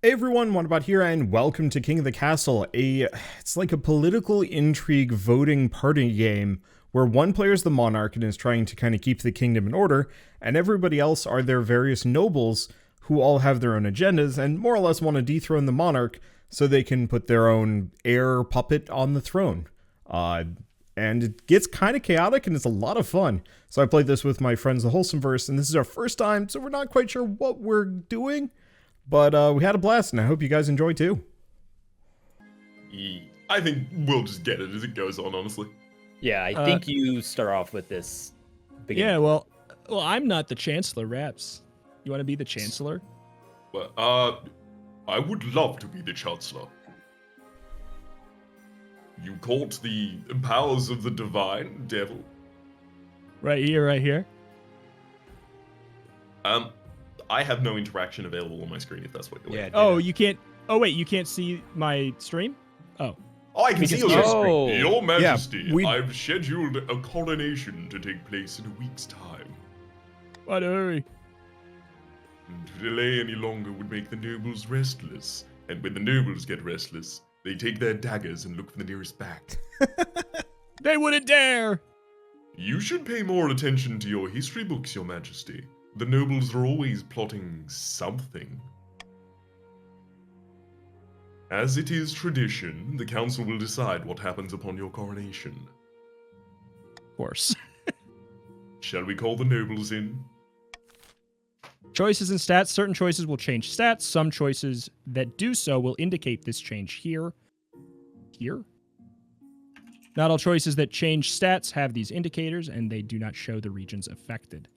Hey everyone, Wanderbot here, and welcome to King of the Castle. It's like a political intrigue voting party game where one player is the monarch and is trying to kind of keep the kingdom in order, and everybody else are their various nobles who all have their own agendas and more or less want to dethrone the monarch so they can put their own heir puppet on the throne. And it gets kind of chaotic and it's a lot of fun. So I played this with my friends, the Wholesomeverse, and this is our first time, so we're not quite sure what we're doing. But we had a blast, and I hope you guys enjoy too. I think we'll just get it as it goes on, honestly. Yeah, I think you start off with this. Yeah, well, I'm not the Chancellor, Raps. You want to be the Chancellor? Well, I would love to be the Chancellor. You caught the powers of the divine devil. Right here, right here. I have no interaction available on my screen if that's what you're looking for. Oh, you can't. Oh wait, you can't see my stream? Oh. Oh, I can see your screen. Your Majesty, Yeah, I've scheduled a coronation to take place in a week's time. What a hurry. And to delay any longer would make the nobles restless. And when the nobles get restless, they take their daggers and look for the nearest back. They wouldn't dare! You should pay more attention to your history books, Your Majesty. The nobles are always plotting something. As it is tradition, the council will decide what happens upon your coronation. Of course. Shall we call the nobles in? Choices and stats. Certain choices will change stats. Some choices that do so will indicate this change here. Here? Not all choices that change stats have these indicators, and they do not show the regions affected.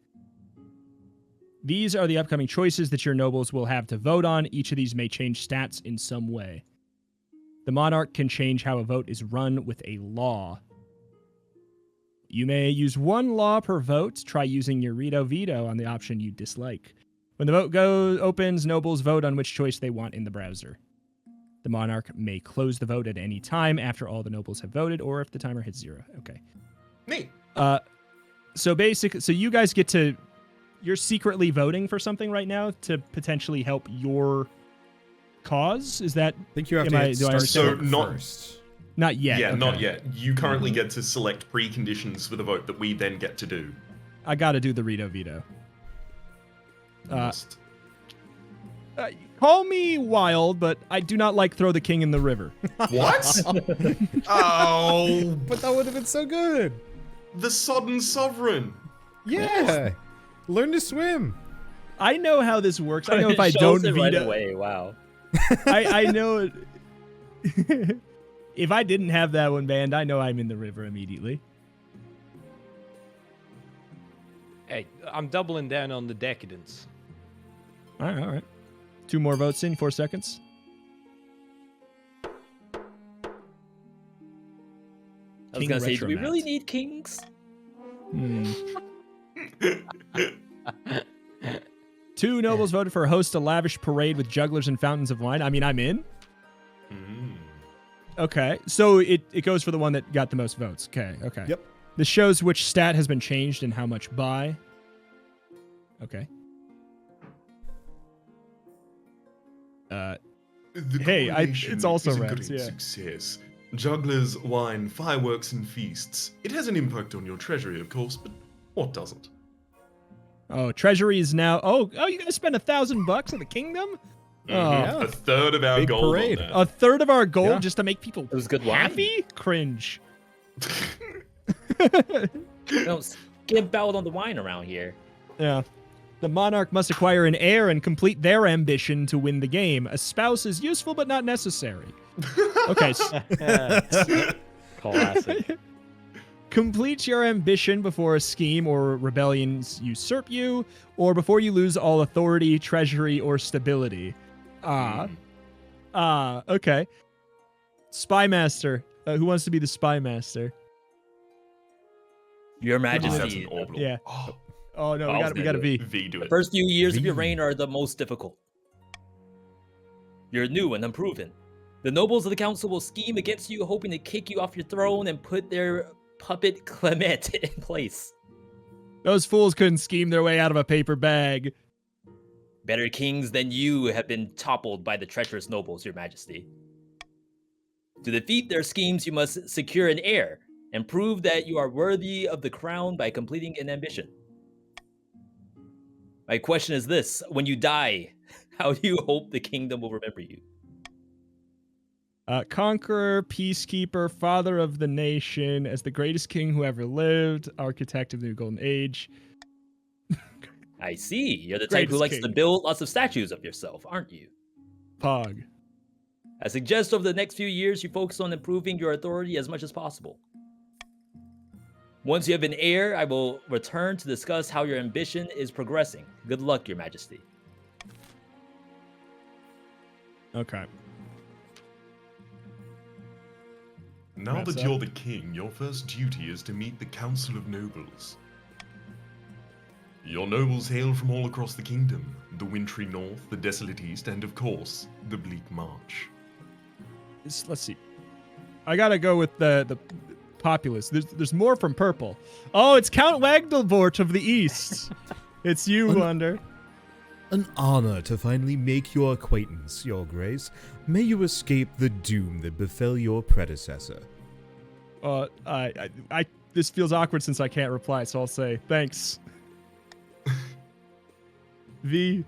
These are the upcoming choices that your nobles will have to vote on. Each of these may change stats in some way. The monarch can change how a vote is run with a law. You may use one law per vote. Try using your veto on the option you dislike. When the vote opens, nobles vote on which choice they want in the browser. The monarch may close the vote at any time after all the nobles have voted, or if the timer hits 0. Okay. Neat. So you guys get to... You're secretly voting for something right now to potentially help your cause? Is that... I think you have to start first. Not yet. Yeah, okay. not yet. You currently get to select preconditions for the vote that we then get to do. I gotta do the veto. Must. Call me wild, but I do not like throw the king in the river. What? Oh, But that would have been so good. the sodden sovereign. Yeah. Learn to swim. I know how this works. I know if It I shows don't it right veto... away. Wow. I know... If I didn't have that one banned, I know I'm in the river immediately. Hey, I'm doubling down on the decadence. All right. 2 more votes in, 4 seconds. I was gonna say, do we really need kings? 2 nobles voted for host a lavish parade with jugglers and fountains of wine. I mean, I'm in. Okay, so it goes for the one that got the most votes. Okay. Yep. This shows which stat has been changed and how much by. Okay. The Hey, coronation it's also is a Raps, great yeah. success. Jugglers, wine, fireworks, and feasts. It has an impact on your treasury, of course, but what doesn't? Oh, treasury is now... Oh, you guys spent $1,000 on the kingdom? Mhm. A third of our Big gold parade. on that. A third of our gold Yeah. just to make people It was good wine. happy? Cringe. Don't skimp out on the wine around here. Yeah. The monarch must acquire an heir and complete their ambition to win the game. A spouse is useful but not necessary. Okay. Classic. Complete your ambition before a scheme or rebellions usurp you, or before you lose all authority, treasury, or stability. Okay. Spy master. Who wants to be the spy master? Your That's Majesty. an orbital. Yeah. Oh, Oh no, I was we gonna got to do be. V, do The it. first few years of your V. reign are the most difficult. You're new and unproven. The nobles of the council will scheme against you, hoping to kick you off your throne and put their puppet Clement in place. Those fools couldn't scheme their way out of a paper bag. Better kings than you have been toppled by the treacherous nobles, your majesty. To defeat their schemes, you must secure an heir and prove that you are worthy of the crown by completing an ambition. My question is this: when you die, how do you hope the kingdom will remember you? Conqueror, peacekeeper, father of the nation, as the greatest king who ever lived, architect of the new golden age. I see. You're the type who Greatest likes to king. build lots of statues of yourself, aren't you? Pog. I suggest over the next few years you focus on improving your authority as much as possible. Once you have an heir, I will return to discuss how your ambition is progressing. Good luck, your majesty. Okay. Now Wraps that up. you're the king, your first duty is to meet the Council of Nobles. Your nobles hail from all across the kingdom, the wintry north, the desolate east, and of course, the bleak march. Let's see. I gotta go with the populace. There's more from purple. Oh, it's Count Wanderbots of the East. It's you, Wander. An honor to finally make your acquaintance, Your Grace. May you escape the doom that befell your predecessor. I this feels awkward since I can't reply, so I'll say thanks. V.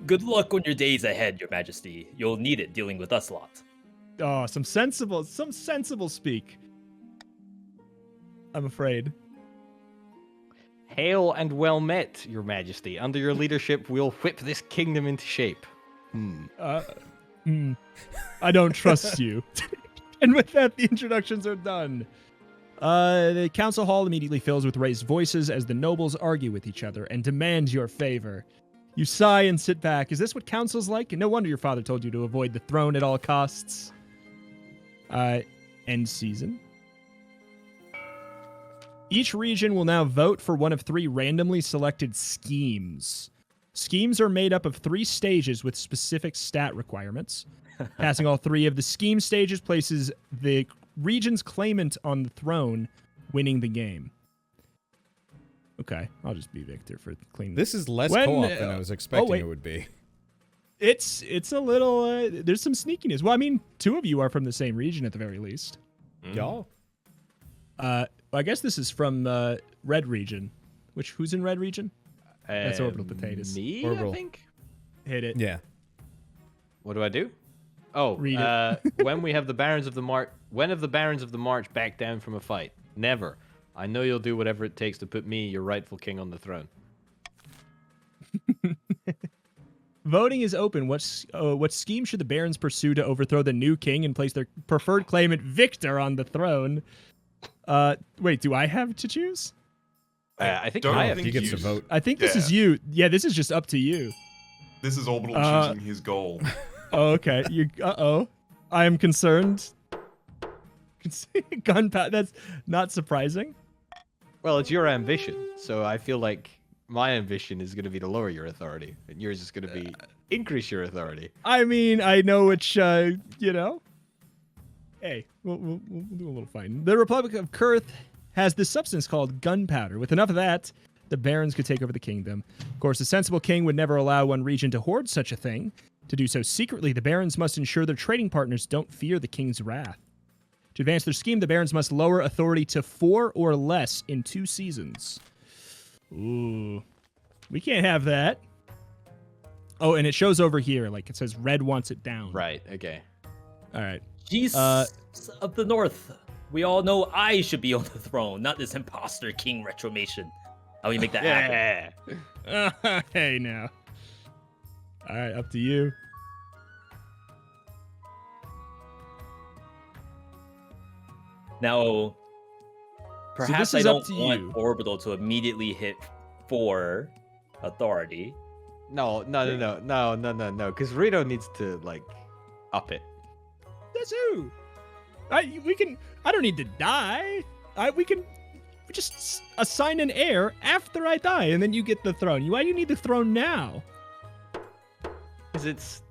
Good luck on your days ahead, your majesty. You'll need it dealing with us lot. Oh, some sensible speak. I'm afraid. Hail and well met, your majesty. Under your leadership, we'll whip this kingdom into shape. I don't trust you. And with that, the introductions are done. The council hall immediately fills with raised voices as the nobles argue with each other and demand your favor. You sigh and sit back. Is this what council's like? No wonder your father told you to avoid the throne at all costs. End season. Each region will now vote for one of 3 randomly selected schemes. Schemes are made up of 3 stages with specific stat requirements. Passing all 3 of the scheme stages places the region's claimant on the throne, winning the game. Okay, I'll just be Victor for cleaning. This is less When- co-op than I was expecting wait. it would be. It's a little. There's some sneakiness. Well, I mean, 2 of you are from the same region at the very least. Y'all. I guess this is from Red region. Who's in Red region? That's Orbital Potatoes. Me, Orbital. I think. Hit it. Yeah. What do I do? Oh, Read it. when we have the Barons of the March. When have the Barons of the March back down from a fight? Never. I know you'll do whatever it takes to put me, your rightful king, on the throne. Voting is open. What scheme should the barons pursue to overthrow the new king and place their preferred claimant Victor on the throne? Wait, do I have to choose? I think don't I have think He gets to you- vote. I think this is you. Yeah, this is just up to you. This is Orbital choosing his goal. Oh, okay. I am concerned. Gunpowder. That's not surprising. Well, it's your ambition, so I feel like my ambition is going to be to lower your authority, and yours is going to be increase your authority. I mean, I know which, Hey, we'll do a little fighting. The Republic of Kurth has this substance called gunpowder. With enough of that, the barons could take over the kingdom. Of course, a sensible king would never allow one region to hoard such a thing. To do so secretly, the barons must ensure their trading partners don't fear the king's wrath. To advance their scheme, the barons must lower authority to 4 or less in 2 seasons. Ooh. We can't have that. Oh, and it shows over here. Like, it says red wants it down. Right, okay. All right. Jeez of the North. We all know I should be on the throne, not this imposter king retromation. How do you make that happen? Yeah. Hey, now. All right, up to you. Now, perhaps this I is up don't to want you. Orbital to immediately hit 4 authority. No, because Rito needs to, like, up it. That's who. I don't need to die. We just assign an heir after I die, and then you get the throne. Why do you need the throne now? Because it's...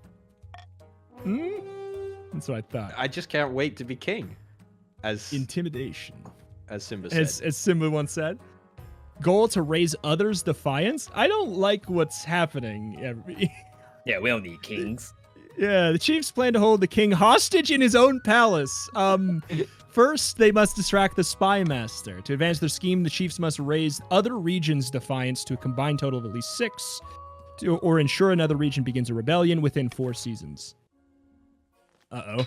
That's what I thought. I just can't wait to be king. As Intimidation. Simba said. As Simba once said. goal to raise others' defiance. I don't like what's happening. Yeah, we don't need kings. Yeah, the chiefs plan to hold the king hostage in his own palace. First, they must distract the spy master. To advance their scheme, the chiefs must raise other regions' defiance to a combined total of at least 6, or ensure another region begins a rebellion within 4 seasons. Uh-oh.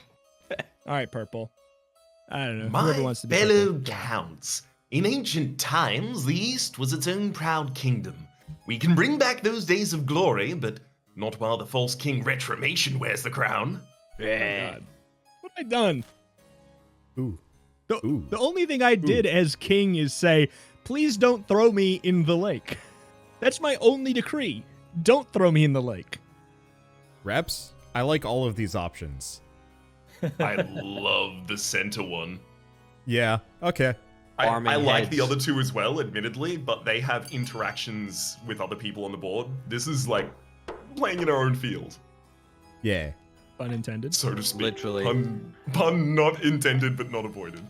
All right, Purple. I don't know. Whoever My wants to be fellow Purple. counts, in ancient times, the East was its own proud kingdom. We can bring back those days of glory, but not while the false king Retromation wears the crown. Oh, God. What have I done? Ooh. The only thing I did as king is say, please don't throw me in the lake. That's my only decree. Don't throw me in the lake. Reps, I like all of these options. I love the center one. Yeah, okay. I Farming like heads. the other two as well, admittedly, but they have interactions with other people on the board. This is like playing in our own field, Yeah. Pun intended. so to speak. Literally. Pun not intended, but not avoided.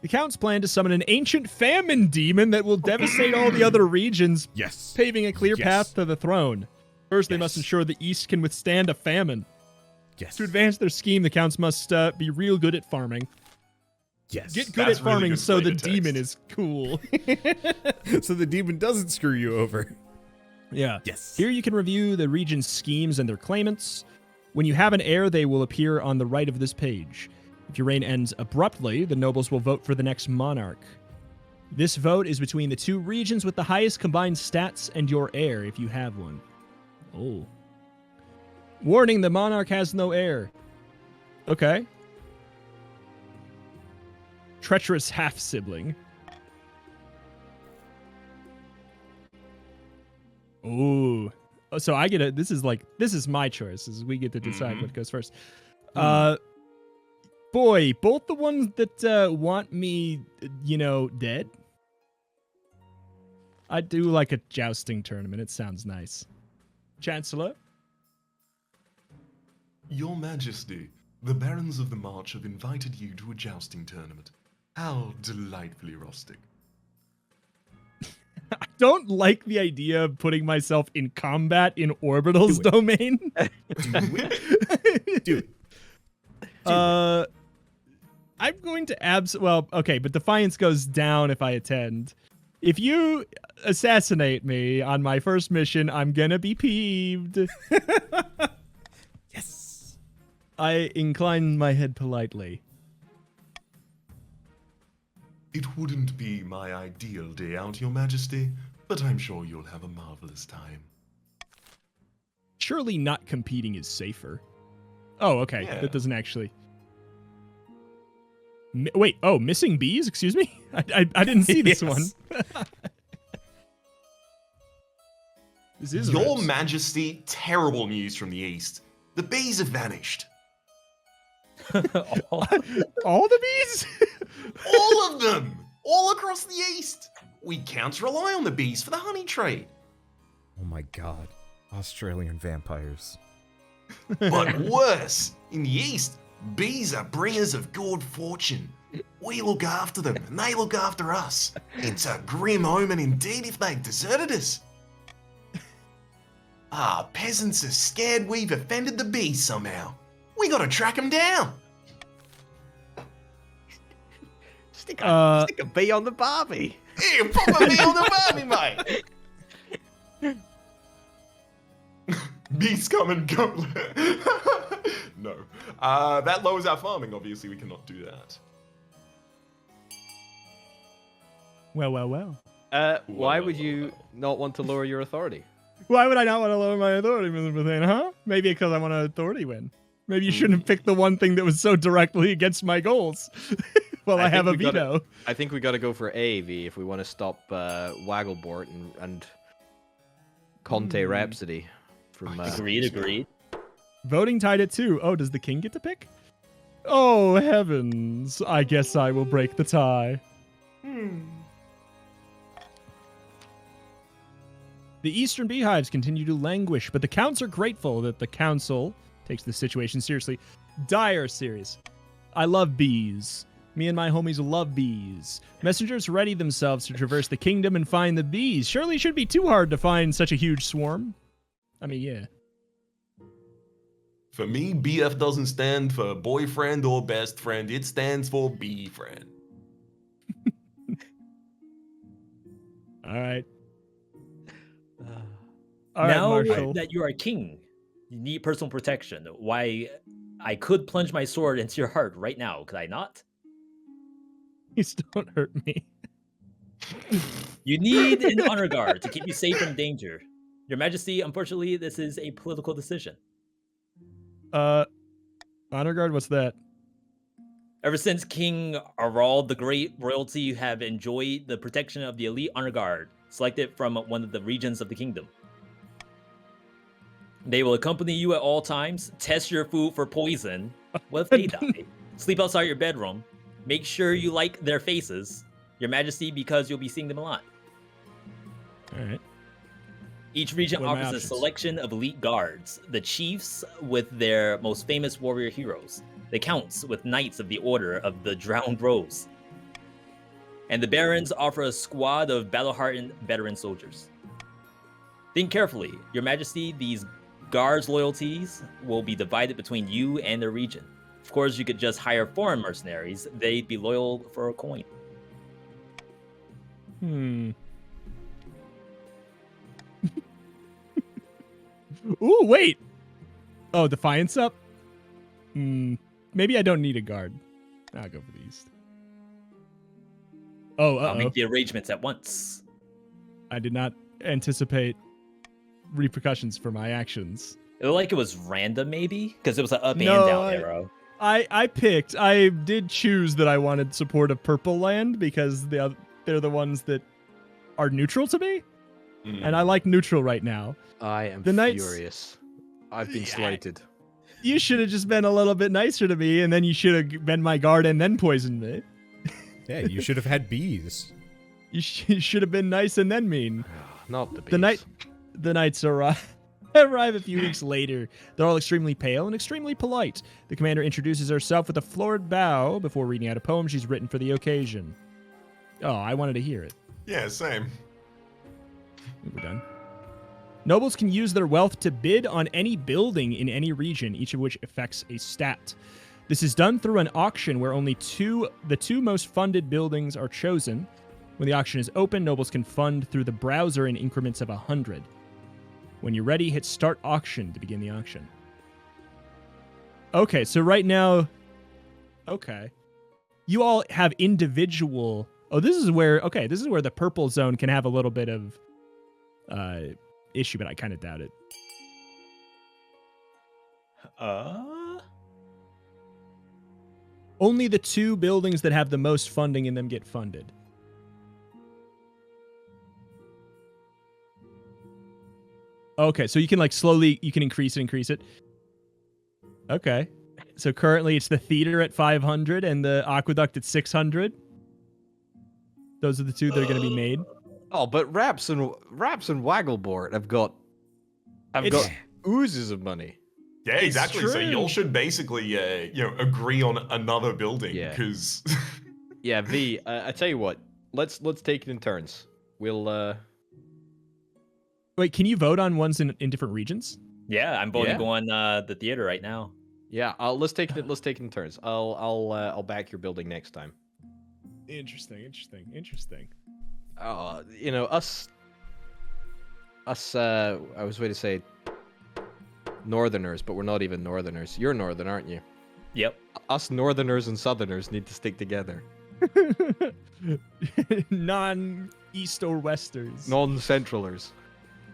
The Count's plan to summon an ancient famine demon that will devastate all the other regions, Yes. paving a clear Yes. path to the throne. First, they Yes. must ensure the East can withstand a famine. Yes. To advance their scheme, the Counts must be real good at farming. Yes. Get good That's at really farming good so the flavor text. demon is cool. So the demon doesn't screw you over. Yeah. Yes. Here you can review the region's schemes and their claimants. When you have an heir, they will appear on the right of this page. If your reign ends abruptly, the nobles will vote for the next monarch. This vote is between the 2 regions with the highest combined stats and your heir, if you have one. Oh. Warning, the monarch has no heir. Okay. Treacherous half-sibling. Ooh. So I get this is my choice, is we get to decide what goes first. Boy, both the ones that want me, dead. I do like a jousting tournament. It sounds nice. Chancellor? Your Majesty, the Barons of the March have invited you to a jousting tournament. How delightfully rustic. I don't like the idea of putting myself in combat in Orbital's domain. Dude. I'm going to well, okay, but Defiance goes down if I attend. If you assassinate me on my first mission, I'm gonna be peeved. Yes. I incline my head politely. It wouldn't be my ideal day out, Your Majesty, but I'm sure you'll have a marvelous time. Surely not competing is safer. Oh, okay. Yeah. That doesn't actually... Wait, missing bees? Excuse me? I didn't see this Yes. one. This is Your Reds. Majesty, terrible news from the East. The bees have vanished. All the bees? All of them! All across the East! We can't rely on the bees for the honey trade. Oh my god. Australian vampires. But worse, in the East, bees are bringers of good fortune. We look after them, and they look after us. It's a grim omen indeed if they've deserted us. Peasants are scared we've offended the bees somehow. We gotta track them down. Stick a bee on the Barbie. Here, pop a bee on the Barbie, mate. Bees come and go. No. That lowers our farming, obviously we cannot do that. Well. Why would you not want to lower your authority? Why would I not want to lower my authority, Mr. Bethane, huh? Maybe because I want an authority win. Maybe you shouldn't pick the one thing that was so directly against my goals. Well, I have a think we veto. I think we got to go for AAV if we want to stop Wagglebort and Conte Rhapsody from. Agreed. Voting tied at 2. Oh, does the king get to pick? Oh, heavens. I guess I will break the tie. The eastern beehives continue to languish, but the counts are grateful that the council takes the situation seriously. Dire serious. I love bees. Me and my homies love bees. Messengers ready themselves to traverse the kingdom and find the bees. Surely it shouldn't be too hard to find such a huge swarm. I mean, yeah. For me, BF doesn't stand for boyfriend or best friend. It stands for bee friend. All right. Now Marshall. that you are king, you need personal protection. Why, I could plunge my sword into your heart right now. Could I not? Please don't hurt me. You need an honor guard to keep you safe from danger. Your Majesty, unfortunately, this is a political decision. Honor guard, what's that? Ever since King Arald the Great, royalty have enjoyed the protection of the elite honor guard, selected from one of the regions of the kingdom. They will accompany you at all times, test your food for poison. What if they die? Sleep outside your bedroom. Make sure you like their faces, Your Majesty, because you'll be seeing them a lot. All right. Each region What are my offers a options? selection of elite guards, the chiefs with their most famous warrior heroes, the counts with knights of the Order of the Drowned Rose, and the barons offer a squad of battle-hardened veteran soldiers. Think carefully, Your Majesty, these guards' loyalties will be divided between you and the region. Of course, you could just hire foreign mercenaries. They'd be loyal for a coin. Ooh, wait. Oh, Defiance up? Maybe I don't need a guard. I'll go for the East. Oh, I'll uh-oh. make the arrangements at once. I did not anticipate repercussions for my actions. It looked like it was random, maybe? Because it was an up No, and down arrow. I did choose that I wanted support of Purple Land because they're the ones that are neutral to me. And I like neutral right now. I am The Knights- furious. I've been Yeah. slighted. You should have just been a little bit nicer to me, and then you should have been my guard and then poisoned me. Yeah, you should have had bees. You should have been nice and then mean. Not the bees. The knights arrive a few weeks later. They're all extremely pale and extremely polite. The commander introduces herself with a florid bow before reading out a poem she's written for the occasion. Oh, I wanted to hear it. Yeah, same. We're done. Nobles can use their wealth to bid on any building in any region, each of which affects a stat. This is done through an auction where only the two most funded buildings are chosen. When the auction is open, nobles can fund through the browser in increments of 100. When you're ready, hit Start Auction to begin the auction. Okay, so right now... Okay. You all have individual... Oh, this is where the purple zone can have a little bit of issue, but I kind of doubt it. Only the two buildings that have the most funding in them get funded. Okay, so you can you can increase it. Okay. So currently it's the theater at 500 and the aqueduct at 600. Those are the two that are going to be made. Oh, but Raps and Waggleboard have got oozes of money. Yeah, exactly. So true. y'all should basically, agree on another building Yeah. because. Yeah, V. I tell you what. Let's take it in turns. We'll. Wait, can you vote on ones in different regions? Yeah, I'm voting Yeah. to go on the theater right now. Yeah. Let's take it in turns. I'll back your building next time. Interesting. Us. I was going to say Northerners, but we're not even Northerners. You're Northern, aren't you? Yep. Us Northerners and Southerners need to stick together. Non-East or Westers. Non-Centralers.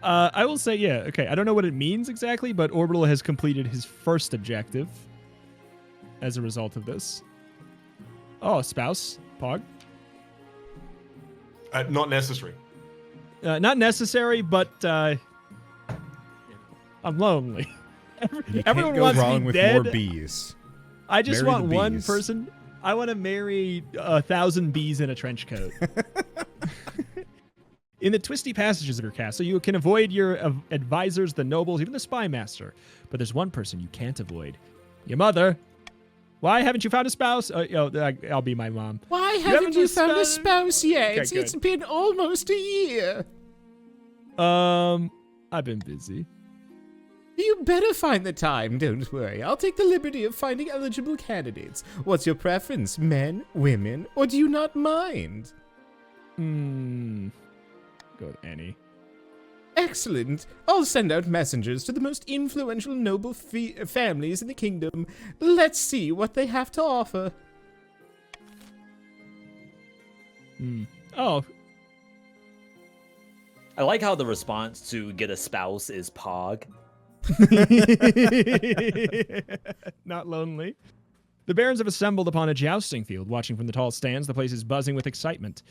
I will say, yeah, okay. I don't know what it means exactly, but Orbital has completed his first objective as a result of this. Oh, spouse, Pog. Not necessary. Not necessary, but I'm lonely. You Everyone can't go wants wrong me with dead. more bees. I just Marry want the one bees. person. I want to marry 1,000 bees in a trench coat. In the twisty passages of your castle, you can avoid your advisors, the nobles, even the spy master. But there's one person you can't avoid. Your mother. Why haven't you found a spouse? I'll be my mom. Why haven't haven't you you found a spouse- spouse yet? Okay, It's good. been almost a year. I've been busy. You better find the time, don't worry. I'll take the liberty of finding eligible candidates. What's your preference, men, women, or do you not mind? Go with Annie. Excellent. I'll send out messengers to the most influential noble families in the kingdom. Let's see what they have to offer. Oh, I like how the response to get a spouse is Pog. not lonely. The barons have assembled upon a jousting field, watching from the tall stands. The place is buzzing with excitement.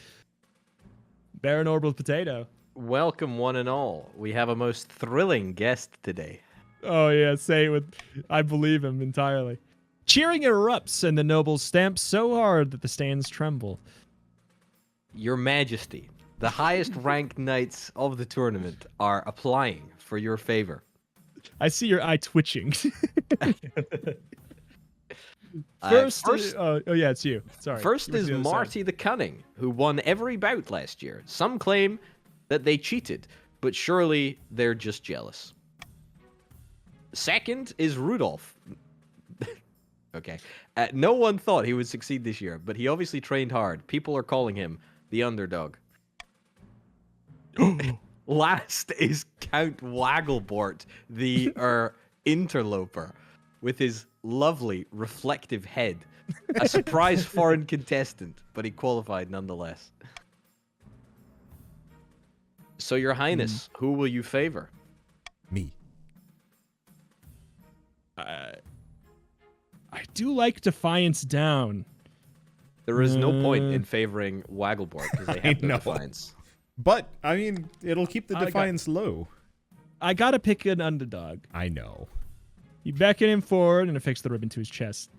Baron Orbital Potato. Welcome, one and all. We have a most thrilling guest today. Oh yeah, say it with. I believe him entirely. Cheering erupts, and the nobles stamp so hard that the stands tremble. Your Majesty, the highest ranked knights of the tournament are applying for your favor. I see your eye twitching. First, oh yeah, it's you. Sorry. first You were is the other side. Marty the Cunning, who won every bout last year. Some claim that they cheated, but surely they're just jealous. Second is Rudolph. Okay. No one thought he would succeed this year, but he obviously trained hard. People are calling him the underdog. Last is Count Wagglebort, the interloper, with his lovely reflective head. A surprise foreign contestant, but he qualified nonetheless. So, Your Highness, who will you favor? Me. I do like Defiance down. There is no point in favoring Wagglebort because they have no know. defiance. But, I mean, it'll keep the I got- defiance low. I gotta pick an underdog. I know. You beckon him forward and affix the ribbon to his chest.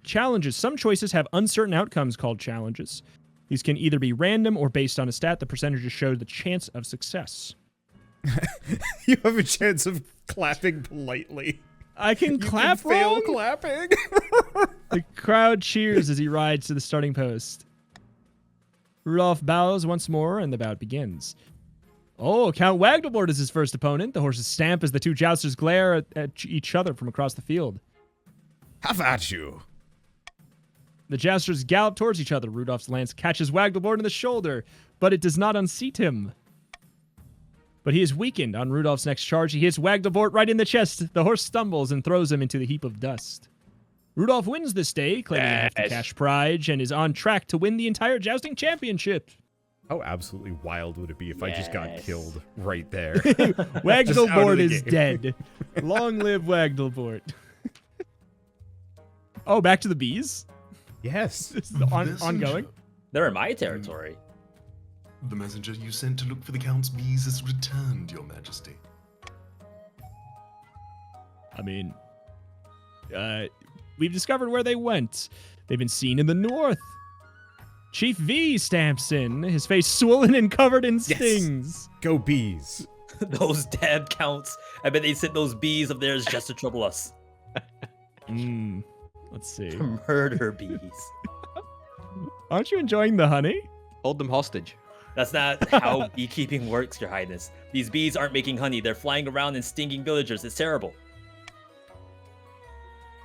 Challenges. Some choices have uncertain outcomes called challenges. These can either be random or based on a stat. The percentages show the chance of success. You have a chance of clapping politely. I can You clap can fail wrong? clapping. The crowd cheers as he rides to the starting post. Rudolph bows once more, and the bout begins. Oh, Count Wagglebort is his first opponent. The horses stamp as the two jousters glare at each other from across the field. Have at you. The jousters gallop towards each other. Rudolph's lance catches Wagglebort in the shoulder, but it does not unseat him. But he is weakened. On Rudolph's next charge, he hits Wagglebort right in the chest. The horse stumbles and throws him into the heap of dust. Rudolph wins this day, claiming a hefty Yes. cash prize, and is on track to win the entire jousting championship. How absolutely wild would it be if I just got Yes. killed right there? Wagglebort the is game. dead. Long live Wagglebort. Oh, back to the bees? Yes. This is ongoing? Messenger. They're in my territory. The messenger you sent to look for the Count's bees has returned, Your Majesty. I mean, we've discovered where they went. They've been seen in the north. Chief V stamps in, his face swollen and covered in stings. Go bees. Those damn counts. I bet they sent those bees of theirs just to trouble us. Let's see. Murder bees. Aren't you enjoying the honey? Hold them hostage. That's not how beekeeping works, Your Highness. These bees aren't making honey. They're flying around and stinging villagers. It's terrible.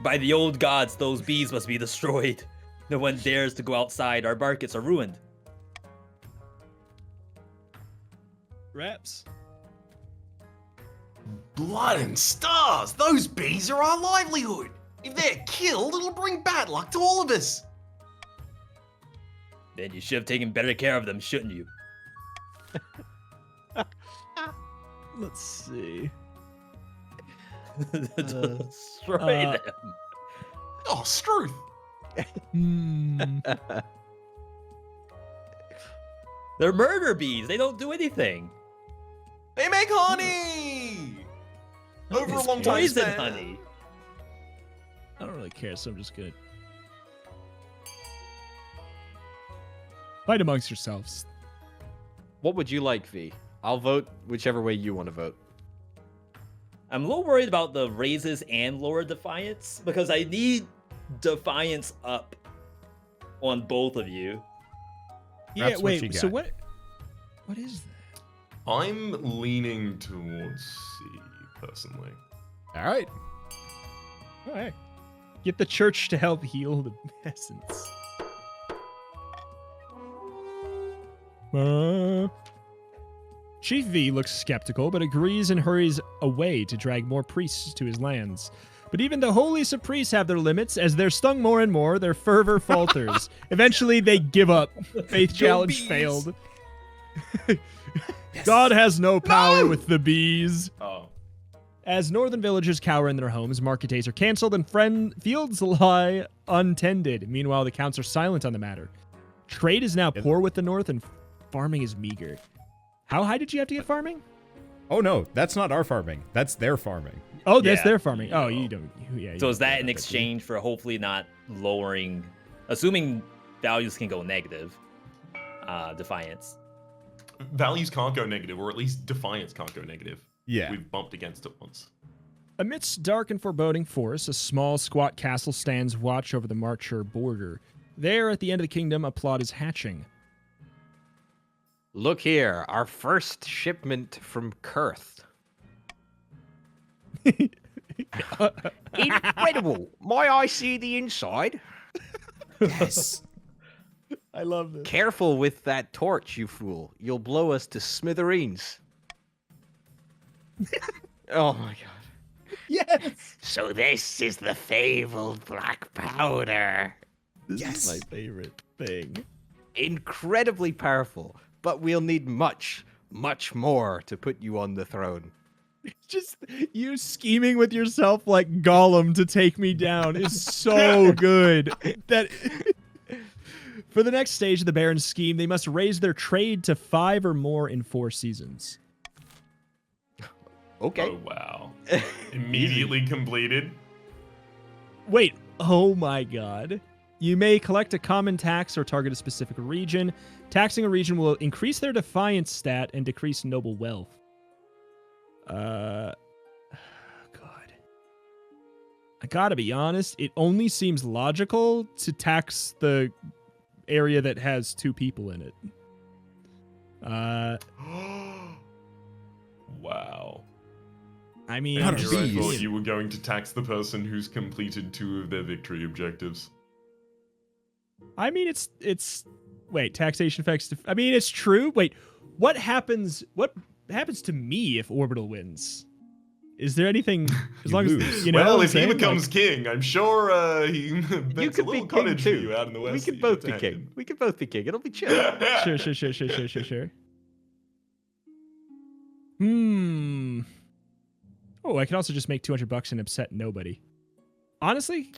By the old gods, those bees must be destroyed. No one dares to go outside. Our markets are ruined. Raps. Blood and stars! Those bees are our livelihood! If they're killed, it'll bring bad luck to all of us! Then you should have taken better care of them, shouldn't you? Let's see. Destroy them. Oh, Struth! They're murder bees. They don't do anything. They make honey! Over a It's long time poison span. honey. I don't really care, so I'm just gonna fight amongst yourselves. What would you like, V? I'll vote whichever way you want to vote. I'm a little worried about the raises and lower defiance because I need defiance up on both of you. Yeah, That's what you wait. So got. what is that? I'm leaning towards C, personally. All right. All right. Get the church to help heal the peasants. Chief V looks skeptical, but agrees and hurries away to drag more priests to his lands. But even the holiest of priests have their limits. As they're stung more and more, their fervor falters. Eventually, they give up. Faith challenge failed. God has no power with the bees. Oh. As northern villagers cower in their homes, market days are canceled and fields lie untended. Meanwhile, the counts are silent on the matter. Trade is now poor with the north, and farming is meager. How high did you have to get farming? Oh no, that's not our farming. That's their farming. Oh, that's Yeah. their farming. Oh, you don't. Yeah. you So is don't that care in about exchange for hopefully not lowering, assuming values can go negative, defiance? Values can't go negative, or at least defiance can't go negative. Yeah. We've bumped against it once. Amidst dark and foreboding forests, a small, squat castle stands watch over the Marcher border. There, at the end of the kingdom, a plot is hatching. Look here, our first shipment from Kurth. Incredible! May I see the inside? Yes. I love this. Careful with that torch, you fool. You'll blow us to smithereens. Oh my god. Yes. So this is the fabled black powder. This is my favorite thing. Incredibly powerful, but we'll need much, much more to put you on the throne. Just you scheming with yourself like Gollum to take me down is so good. That for the next stage of the Baron's scheme, they must raise their trade to 5 or more in 4 seasons. Okay. Oh, wow. Immediately completed. Wait, oh my god. You may collect a common tax or target a specific region. Taxing a region will increase their defiance stat and decrease noble wealth. God. I gotta be honest, it only seems logical to tax the area that has 2 people in it. Wow. I mean, Not a Here I bees. thought you were going to tax the person who's completed 2 of their victory objectives. I mean, it's wait, taxation effects. I mean, it's true. Wait, what happens to me if Orbital wins? Is there anything as You long lose. as you know? Well, what I'm if he saying? becomes Like, king, I'm sure he You makes could a be little king cottage for too. you out in the west. We that could you both get be to king. hang in. We could both be king. It'll be chill. sure. Oh, I can also just make $200 and upset nobody. Honestly,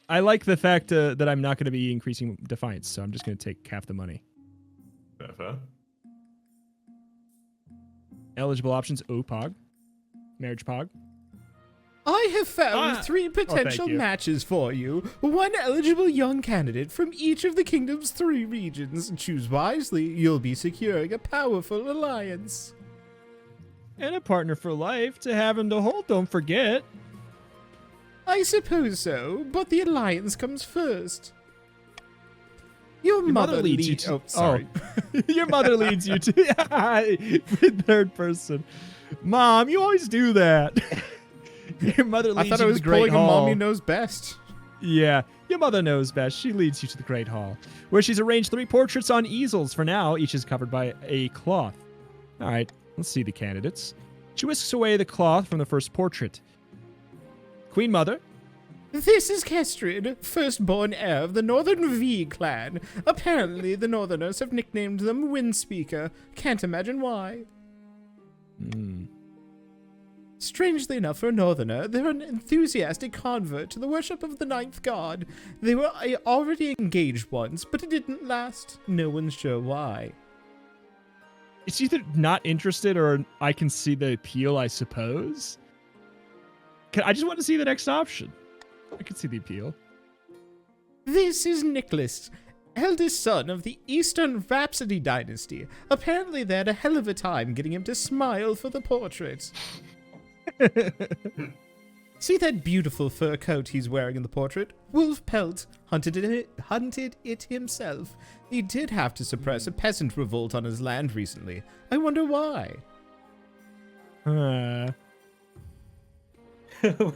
I like the fact that I'm not going to be increasing defiance, so I'm just going to take half the money. Fair. Eligible options: OPOG, marriage POG. I have found 3 potential you. matches for you. 1 eligible young candidate from each of the kingdom's 3 regions. Choose wisely. You'll be securing a powerful alliance. And a partner for life to have and to hold, don't forget. I suppose so, but the alliance comes first. Your mother leads you leads. to. Oh, sorry. Your mother leads you to. Third person. Mom, you always do that. Your mother I leads thought you I to was the Great pulling a Hall. mommy knows best. Yeah, your mother knows best. She leads you to the Great Hall, where she's arranged 3 portraits on easels. For now, each is covered by a cloth. All right, let's see the candidates. She whisks away the cloth from the first portrait. Queen Mother. This is Kestrid, firstborn heir of the Northern V clan. Apparently, the Northerners have nicknamed them Windspeaker. Can't imagine why. Strangely enough for a Northerner, they're an enthusiastic convert to the worship of the 9th god. They were already engaged once, but it didn't last. No one's sure why. It's either not interested or I can see the appeal, I suppose. I just want to see the next option. I can see the appeal. This is Nicholas, eldest son of the Eastern Rhapsody dynasty. Apparently they had a hell of a time getting him to smile for the portrait. See that beautiful fur coat he's wearing in the portrait? Wolf pelt. Hunted it himself. He did have to suppress a peasant revolt on his land recently. I wonder why. What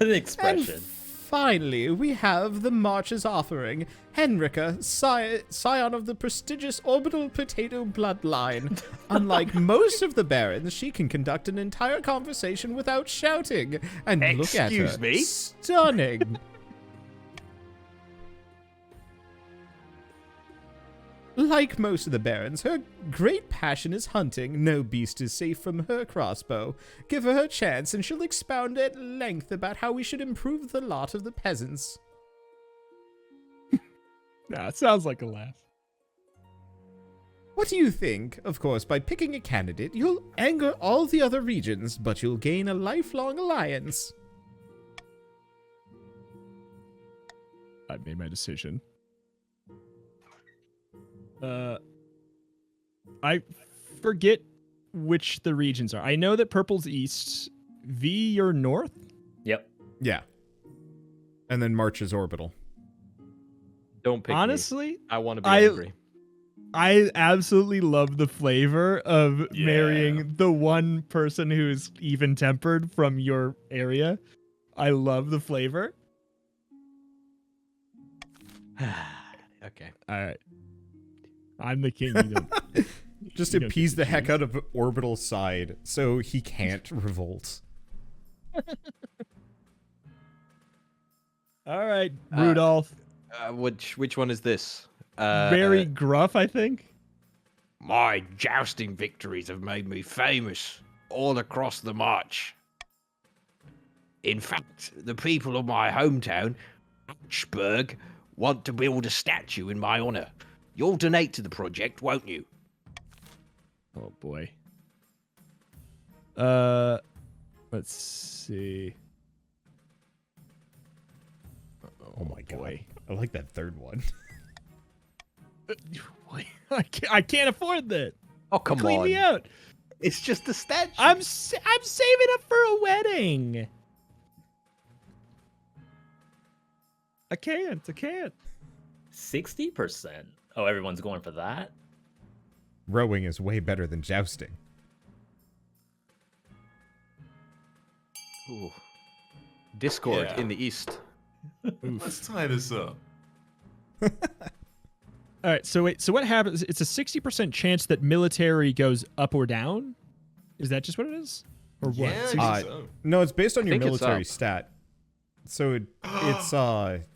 an expression. And finally, we have the March's offering. Henrika, scion of the prestigious orbital potato bloodline. Unlike most of the barons, she can conduct an entire conversation without shouting. And look at her. Excuse me? Stunning. Like most of the barons, her great passion is hunting. No beast is safe from her crossbow. Give her her chance, and she'll expound at length about how we should improve the lot of the peasants. Nah, it sounds like a laugh. What do you think? Of course, by picking a candidate, you'll anger all the other regions, but you'll gain a lifelong alliance. I've made my decision. I forget which the regions are. I know that purple's east. V, you're north? Yep. Yeah. And then March is orbital. Don't pick me. Honestly, I want to be angry. I absolutely love the flavor of marrying the one person who's even-tempered from your area. I love the flavor. Okay. All right. I'm the king. You don't, Just you don't appease get the to heck choose. out of orbital side so he can't revolt. All right, Rudolph. Which one is this? Very gruff, I think. My jousting victories have made me famous all across the march. In fact, the people of my hometown, Ashburg, want to build a statue in my honor. You'll donate to the project, won't you? Oh boy. Let's see. Oh my god. I like that third one. I can't afford that. Oh, come Clean on. me out. It's just a statue. I'm saving up for a wedding. I can't. 60%. Oh, everyone's going for that? Rowing is way better than jousting. Ooh. Discord Yeah. in the east. Let's tie this up. All right. So wait. So what happens? It's a 60% chance that military goes up or down. Is that just what it is, or what? Yeah, I think so. No, it's based on I your think it's military up. stat. So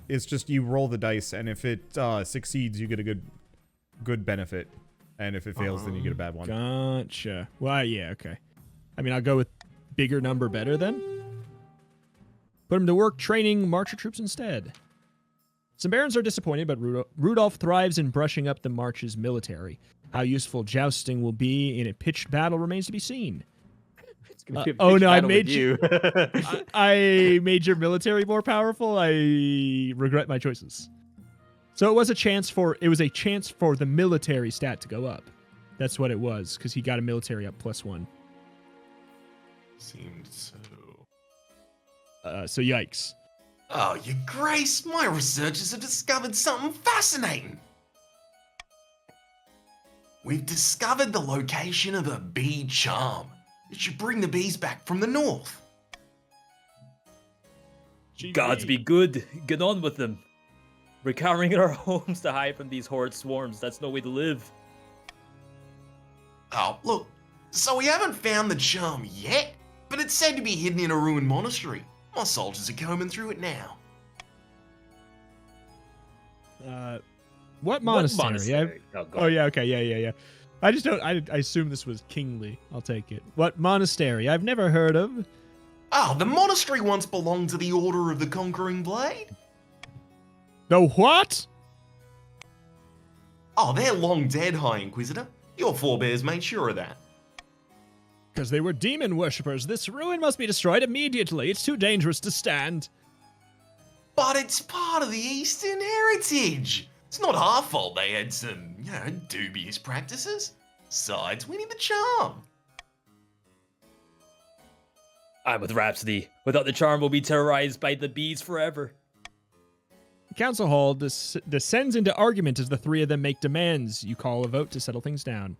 it's just you roll the dice, and if it succeeds, you get a good benefit, and if it fails, then you get a bad one. Gotcha. Well, yeah. Okay. I mean, I'll go with bigger number better then. Put him to work training Marcher troops instead. Some barons are disappointed, but Rudolph thrives in brushing up the March's military. How useful jousting will be in a pitched battle remains to be seen. It's gonna be a oh pitched no, I battle made with you. I made your military more powerful. I regret my choices. So it was a chance for the military stat to go up. That's what it was, because he got a military up +1. Seemed so. So yikes. Oh, your grace, my researchers have discovered something fascinating. We've discovered the location of a bee charm. It should bring the bees back from the north. Gods be good. Get on with them. We're cowering in our homes to hide from these horrid swarms. That's no way to live. Oh, look, so we haven't found the charm yet, but it's said to be hidden in a ruined monastery. My soldiers are combing through it now. What monastery? monastery? Oh, go Oh yeah, okay, yeah. I just don't. I assume this was kingly. I'll take it. What monastery? I've never heard of. Oh, the monastery once belonged to the Order of the Conquering Blade. The what? Oh, they're long dead, High Inquisitor. Your forebears made sure of that. Because they were demon worshippers. This ruin must be destroyed immediately. It's too dangerous to stand. But it's part of the Eastern heritage. It's not our fault they had some, dubious practices. Besides, we need the charm. I'm with Rhapsody. Without the charm, we'll be terrorized by the bees forever. The council hall descends into argument as the three of them make demands. You call a vote to settle things down.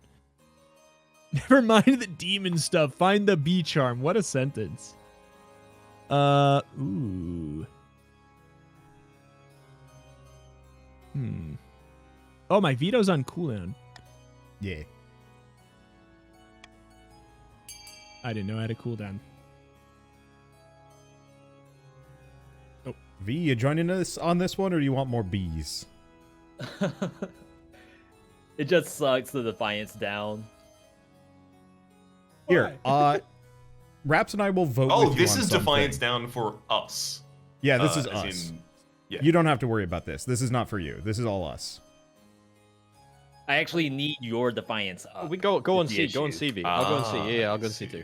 Never mind the demon stuff. Find the bee charm. What a sentence. Ooh. Oh, my veto's on cooldown. Yeah. I didn't know I had a cooldown. V, you joining us on this one, or do you want more bees? It just sucks the Defiance down. Here, Raps and I will vote Oh, with you this on is something. Defiance down for us. Yeah, this is as us. in- yeah. You don't have to worry about this. This is not for you. This is all us. I actually need your Defiance up. We go on the C. Go on issue. CV. I'll go on C. Yeah, I'll go on C too.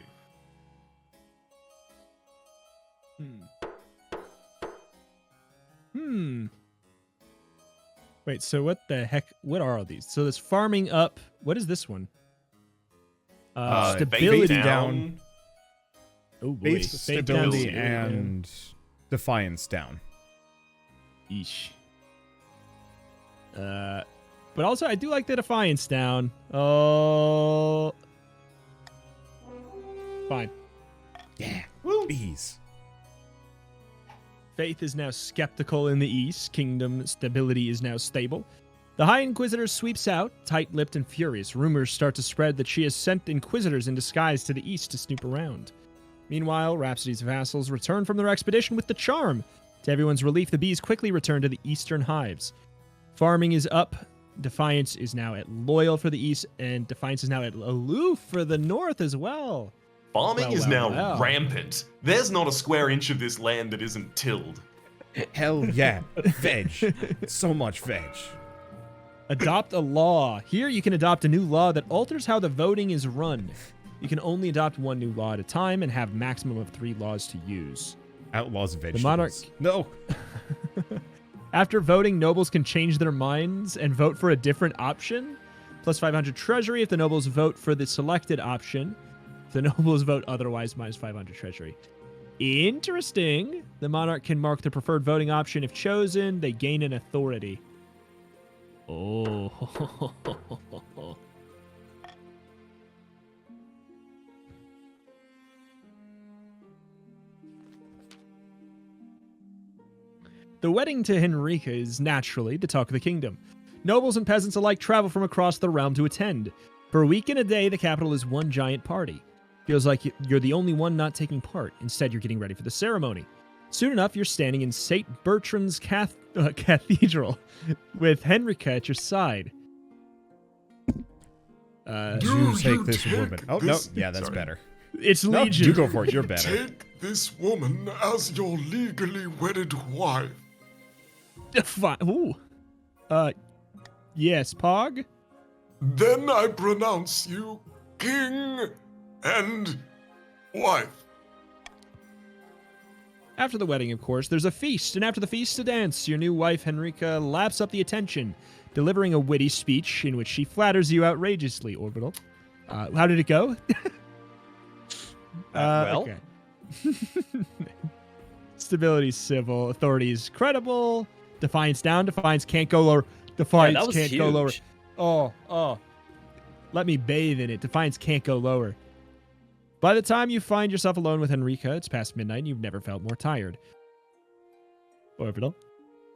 Wait, so what the heck? What are all these? So this farming up. What is this one? Stability base down. Oh boy. Base Fate down, stability stability and defiance down. down. Eesh. But also I do like the defiance down. Oh. Fine. Yeah. Bees. Faith is now skeptical in the east. Kingdom stability is now stable. The High Inquisitor sweeps out, tight-lipped and furious. Rumors start to spread that she has sent Inquisitors in disguise to the east to snoop around. Meanwhile, Rhapsody's vassals return from their expedition with the charm. To everyone's relief, the bees quickly return to the eastern hives. Farming is up. Defiance is now at loyal for the east, and Defiance is now at aloof for the north as well. Farming is Well, now well. rampant. There's not a square inch of this land that isn't tilled. Hell yeah. Veg. So much veg. Adopt a law. Here you can adopt a new law that alters how the voting is run. You can only adopt one new law at a time and have maximum of 3 laws to use. Outlaws vegetables. monarch- No. After voting, nobles can change their minds and vote for a different option. Plus 500 treasury if the nobles vote for the selected option. If the nobles vote otherwise, minus 500 treasury. Interesting. The monarch can mark the preferred voting option. If chosen, they gain an authority. Oh. The wedding to Henrika is naturally the talk of the kingdom. Nobles and peasants alike travel from across the realm to attend. For a week and a day, the capital is one giant party. Feels like you're the only one not taking part. Instead, you're getting ready for the ceremony. Soon enough, you're standing in St. Bertrand's Cathedral with Henrika at your side. You take this woman. Oh, no. this- Yeah, that's sorry. better. It's No, Legion. you go for it. You're better. Take this woman as your legally wedded wife. Ooh. Yes, Pog? Then I pronounce you king and wife. After the wedding, of course, there's a feast, and after the feast, a dance. Your new wife, Henrika, laps up the attention, delivering a witty speech in which she flatters you outrageously, Orbital. How did it go? Well. Okay. Stability civil, authorities credible, defiance down, defiance can't go lower, defiance that was can't go lower. huge. Oh. Let me bathe in it. Defiance can't go lower. By the time you find yourself alone with Henrika, it's past midnight and you've never felt more tired. Orbital.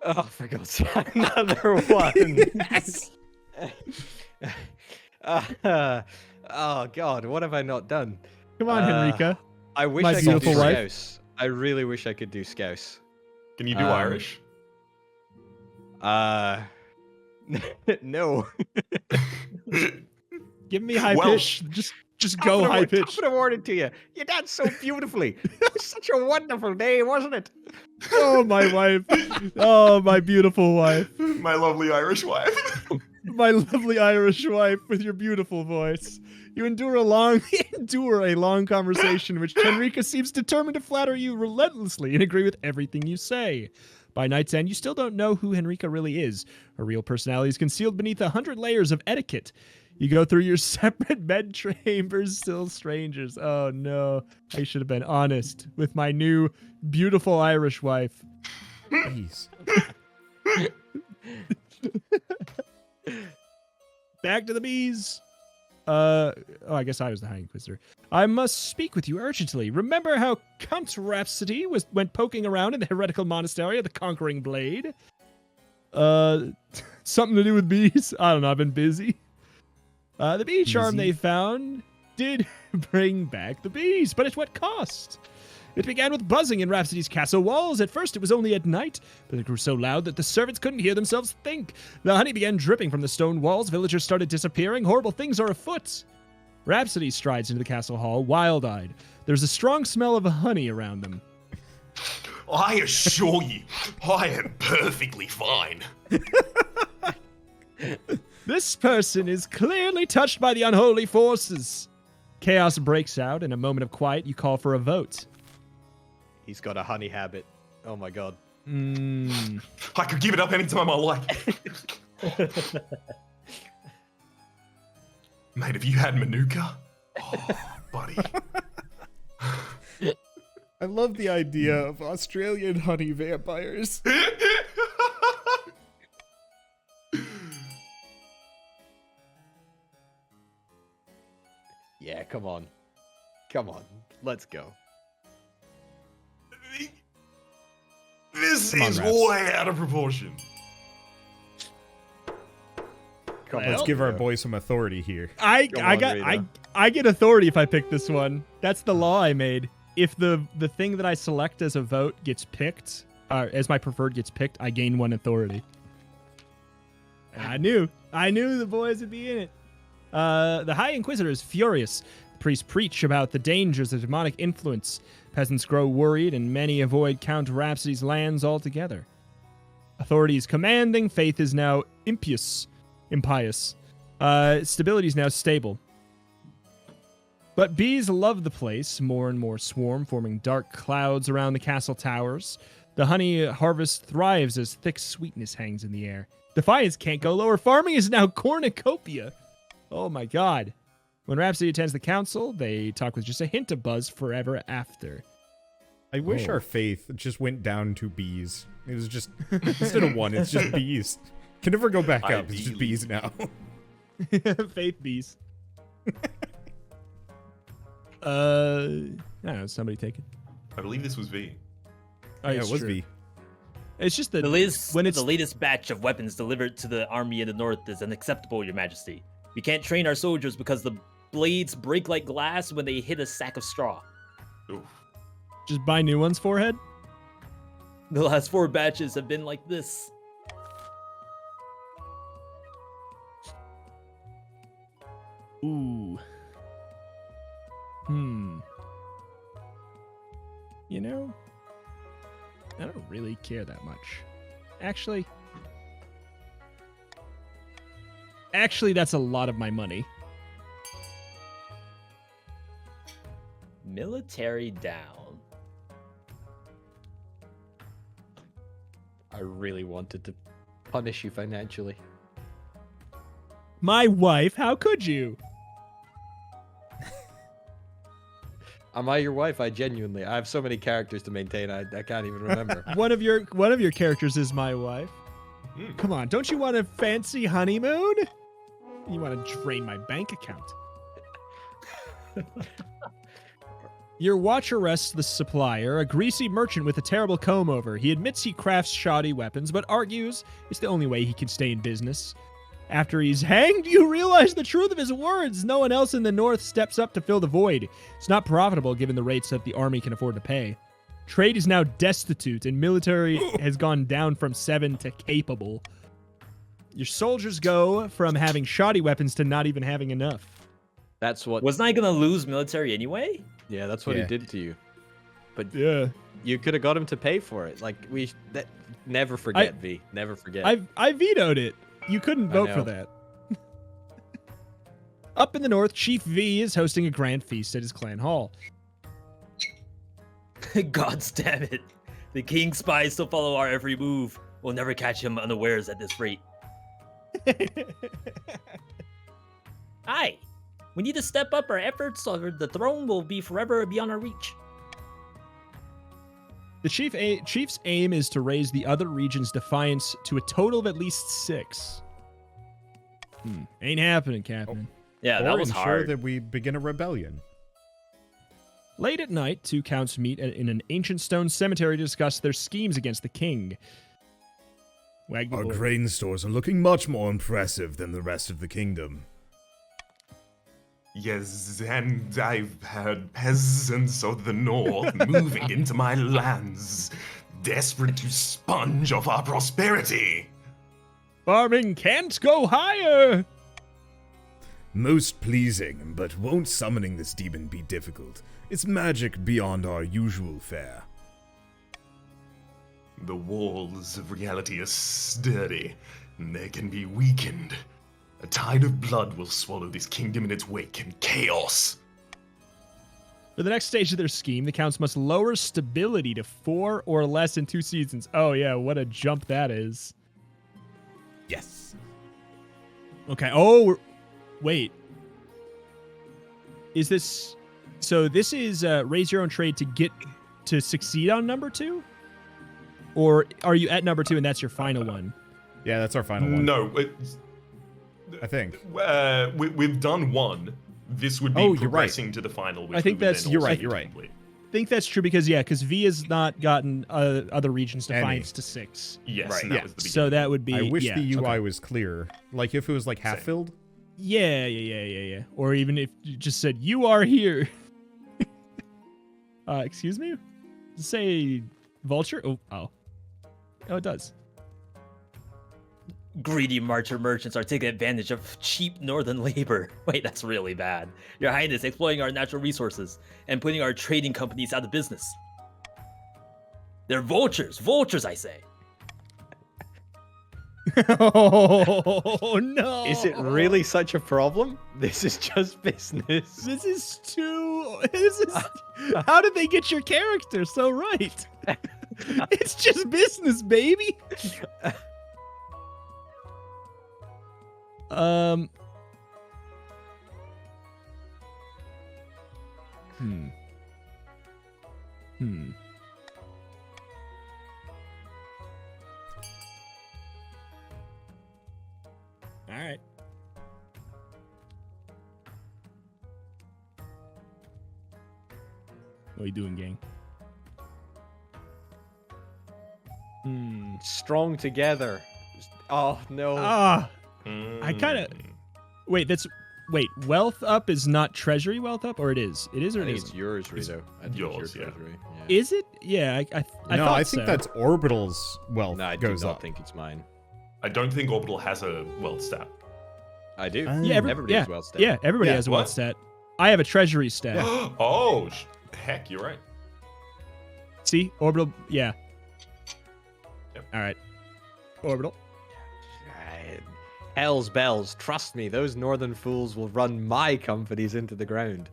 Oh, for God's sake, another one. Oh, God, what have I not done? Come on, Henrika. I wish My I could do beautiful wife. Scouse. I really wish I could do Scouse. Can you do Irish? No. Give me high Welsh. pitch. Just go high pitch. Top of the morning to you. You danced so beautifully. It was such a wonderful day, wasn't it? Oh, my wife. Oh, my beautiful wife. My lovely Irish wife. My lovely Irish wife with your beautiful voice. You endure a long conversation in which Henrika seems determined to flatter you relentlessly and agree with everything you say. By night's end, you still don't know who Henrika really is. Her real personality is concealed beneath 100 layers of etiquette. You go through your separate bed chambers, still strangers. Oh no, I should have been honest with my new beautiful Irish wife. Jeez. Back to the bees. I guess I was the High Inquisitor. I must speak with you urgently. Remember how Count Rhapsody went poking around in the heretical monastery of the Conquering Blade? Something to do with bees? I don't know, I've been busy. The bee charm they found did bring back the bees, but at what cost? It began with buzzing in Rhapsody's castle walls. At first, it was only at night, but it grew so loud that the servants couldn't hear themselves think. The honey began dripping from the stone walls. Villagers started disappearing. Horrible things are afoot. Rhapsody strides into the castle hall, wild-eyed. There's a strong smell of honey around them. I assure you, I am perfectly fine. This person is clearly touched by the unholy forces. Chaos breaks out. In a moment of quiet, you call for a vote. He's got a honey habit. Oh my god. I could give it up any time I like. Mate, have you had Manuka? Oh, buddy. I love the idea of Australian honey vampires. Yeah, come on. Come on. Let's go. This Come on, is Raps. way out of proportion. Let's give our boy some authority here. I get authority if I pick this one. That's the law I made. If the thing that I select as a vote gets picked, as my preferred gets picked, I gain 1 authority. I knew the boys would be in it. The High Inquisitor is furious. The priests preach about the dangers of demonic influence. Peasants grow worried, and many avoid Count Rhapsody's lands altogether. Authority is commanding. Faith is now impious. Stability is now stable. But bees love the place. More and more swarm, forming dark clouds around the castle towers. The honey harvest thrives as thick sweetness hangs in the air. Defiance can't go lower. Farming is now cornucopia. Oh my god. When Rhapsody attends the council, they talk with just a hint of buzz forever after. I wish our faith just went down to bees. It was just, instead of 1, it's just bees. Can never go back up. It's just bees now. Faith bees. I don't know. Somebody take it. I believe this was V. Oh, Yeah, it's it was true. V. It's just that The latest, when it's the latest batch of weapons delivered to the army in the north is unacceptable, Your Majesty. We can't train our soldiers because the blades break like glass when they hit a sack of straw. Oof. just buy new ones, forehead. The last 4 batches have been like this. Ooh. You know, I don't really care that much. Actually, that's a lot of my money. Military down. I really wanted to punish you financially. My wife, how could you? Am I your wife? I have so many characters to maintain. I can't even remember. One of your characters is my wife. Come on, don't you want a fancy honeymoon? You want to drain my bank account. Your watch arrests the supplier, a greasy merchant with a terrible comb-over. He admits he crafts shoddy weapons, but argues it's the only way he can stay in business. After he's hanged, you realize the truth of his words. No one else in the north steps up to fill the void. It's not profitable given the rates that the army can afford to pay. Trade is now destitute, and military has gone down from 7 to capable. Your soldiers go from having shoddy weapons to not even having enough. That's what. Wasn't I gonna lose military anyway? Yeah, that's what he did to you. But Yeah. you could have got him to pay for it. Like never forget, V. Never forget. I vetoed it. You couldn't vote for know. that. Up in the north, Chief V is hosting a grand feast at his clan hall. God damn it. The king's spies still follow our every move. We'll never catch him unawares at this rate. Aye. We need to step up our efforts or the throne will be forever beyond our reach. The chief's aim is to raise the other region's defiance to a total of at least 6. Ain't happening, Captain. Yeah, or that was ensure hard. that we begin a rebellion. Late at night, 2 counts meet in an ancient stone cemetery to discuss their schemes against the king. Wag the Our board. grain stores are looking much more impressive than the rest of the kingdom. Yes, and I've heard peasants of the north moving into my lands, desperate to sponge off our prosperity. Farming can't go higher! Most pleasing, but won't summoning this demon be difficult? It's magic beyond our usual fare. The walls of reality are sturdy, and they can be weakened. A tide of blood will swallow this kingdom in its wake, and chaos. For the next stage of their scheme, the counts must lower stability to 4 or less in 2 seasons. Oh yeah, what a jump that is. Yes. Okay, oh, wait. Is this... So this is raise your own trade to get to succeed on number 2? Or are you at number 2 and that's your final one? Yeah, that's our final one. No, I think. we've done one. This would be Oh, you're right. progressing to the final. Which I think we would that's- then you're also right, you're right. complete. I think that's true because V has not gotten other regions defiance to 6. Yes, Right. and that Yeah. was the So that would be... I wish yeah, the UI okay. was clear. Like if it was like half Same. filled. Yeah. Or even if you just said, you are here. Excuse me? Does it say vulture? Oh, it does. Greedy marcher merchants are taking advantage of cheap northern labor. Wait, that's really bad. Your Highness exploiting our natural resources and putting our trading companies out of business. They're vultures, I say. Oh, no. Is it really such a problem? This is just business. This is too... How did they get your character so right? It's just business, baby. Hmm. All right. What are you doing, gang? Strong together. Oh no. Ah, I kind of... Wait, wealth up is not treasury wealth up, or it is? It is or I it think isn't? it's yours, Rito. I think yours, it's your yeah. treasury. Yeah. Is it? Yeah, I No, thought I think so. that's Orbital's wealth No, I do goes not up. think it's mine. I don't think Orbital has a wealth stat. I do. Yeah, everybody yeah, has wealth stat. Yeah, everybody Yeah, has a what? wealth stat. I have a treasury stat. Oh, heck, you're right. See, orbital. Yeah. Yep. All right. Orbital. Hell's bells. Trust me, those northern fools will run my companies into the ground.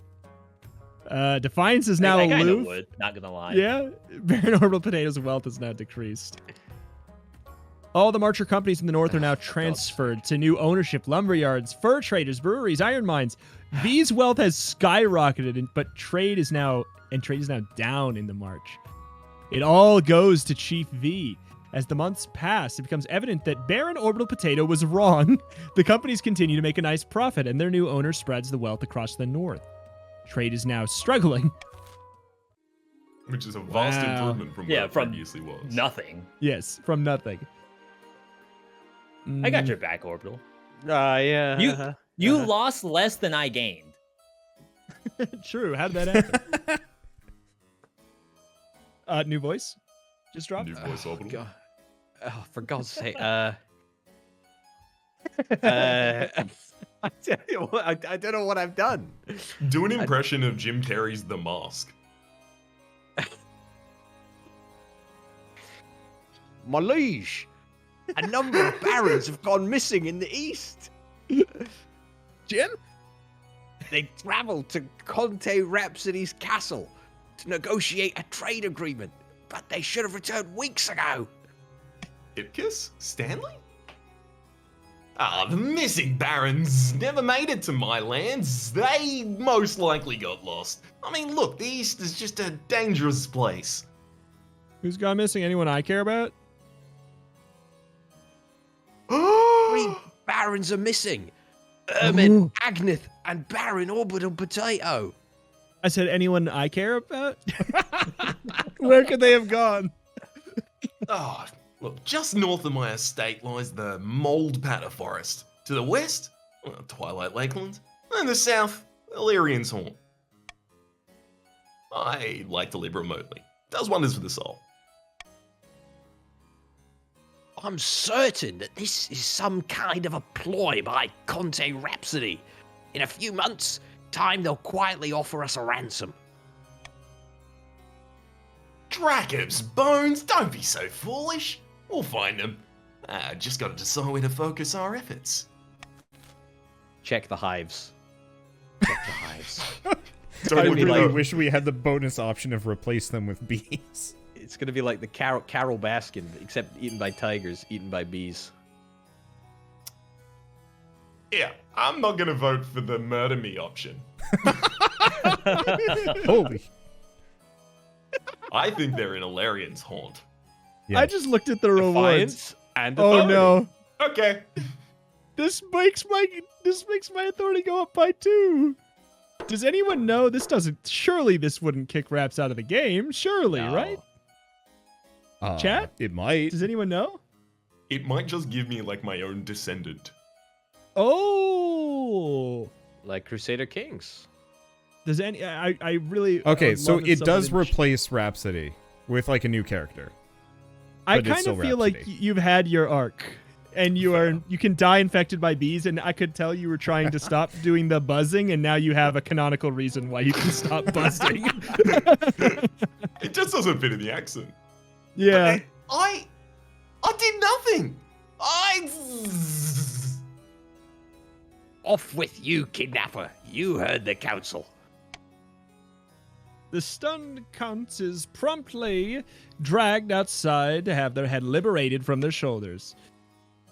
Defiance is now I kinda aloof. would, not gonna lie. Yeah. Baron Orbital Potato's wealth is now decreased. All the Marcher companies in the north are now transferred to new ownership: lumberyards, fur traders, breweries, iron mines. V's wealth has skyrocketed, but trade is now down in the March. It all goes to Chief V. As the months pass, it becomes evident that Baron Orbital Potato was wrong. The companies continue to make a nice profit, and their new owner spreads the wealth across the north. Trade is now struggling. Which is a vast Wow. improvement from Yeah, where it from previously was. Nothing. Yes, from nothing. I got your back, Orbital. Yeah. You lost less than I gained. True. How did that happen? New voice just dropped. New voice Orbital. God. Oh, for God's sake. I tell you what, I don't know what I've done. Do an impression of Jim Carrey's The Mask. My liege, a number of barons have gone missing in the east. Jim? They travelled to Conte Rhapsody's castle to negotiate a trade agreement, but they should have returned weeks ago. Ipkiss? Stanley? The missing barons never made it to my lands. They most likely got lost. I mean, look, the East is just a dangerous place. Who's gone missing? Anyone I care about? 3 barons are missing. Ermin, Agnith, and Baron Orbital Potato. I said anyone I care about? Where could they have gone? Oh, look, just north of my estate lies the Mold Patter Forest. To the west, Twilight Lakeland. And the south, Illyrian's Horn. I like to live remotely. Does wonders for the soul. I'm certain that this is some kind of a ploy by Conte Rhapsody. In a few months' time, they'll quietly offer us a ransom. Dracov's bones, don't be so foolish. We'll find them. Just gotta decide where to focus our efforts. Check the hives. Check the hives. I gonna be really like- wish we had the bonus option of replace them with bees. It's gonna be like the Carol Baskin, except eaten by tigers, eaten by bees. Yeah, I'm not gonna vote for the murder me option. Holy. I think they're in Illyrian's haunt. Yeah. I just looked at the rewards. Defiance and Oh authority. no. Okay. This makes my authority go up by 2. Does anyone know this doesn't? Surely this wouldn't kick Raps out of the game. Surely, No. right? Chat? It might. Does anyone know? It might just give me like my own descendant. Oh. Like Crusader Kings. Does any? I really. Okay, would so love if it does someone- replace Rhapsody with like a new character. I but it's kind still of feel like Rhapsody. you've had your arc, and you can die infected by bees. And I could tell you were trying to stop doing the buzzing, and now you have a canonical reason why you can stop buzzing. It just doesn't fit in the accent. Yeah. I did nothing. Off with you, kidnapper. You heard the council. The stunned counts is promptly dragged outside to have their head liberated from their shoulders.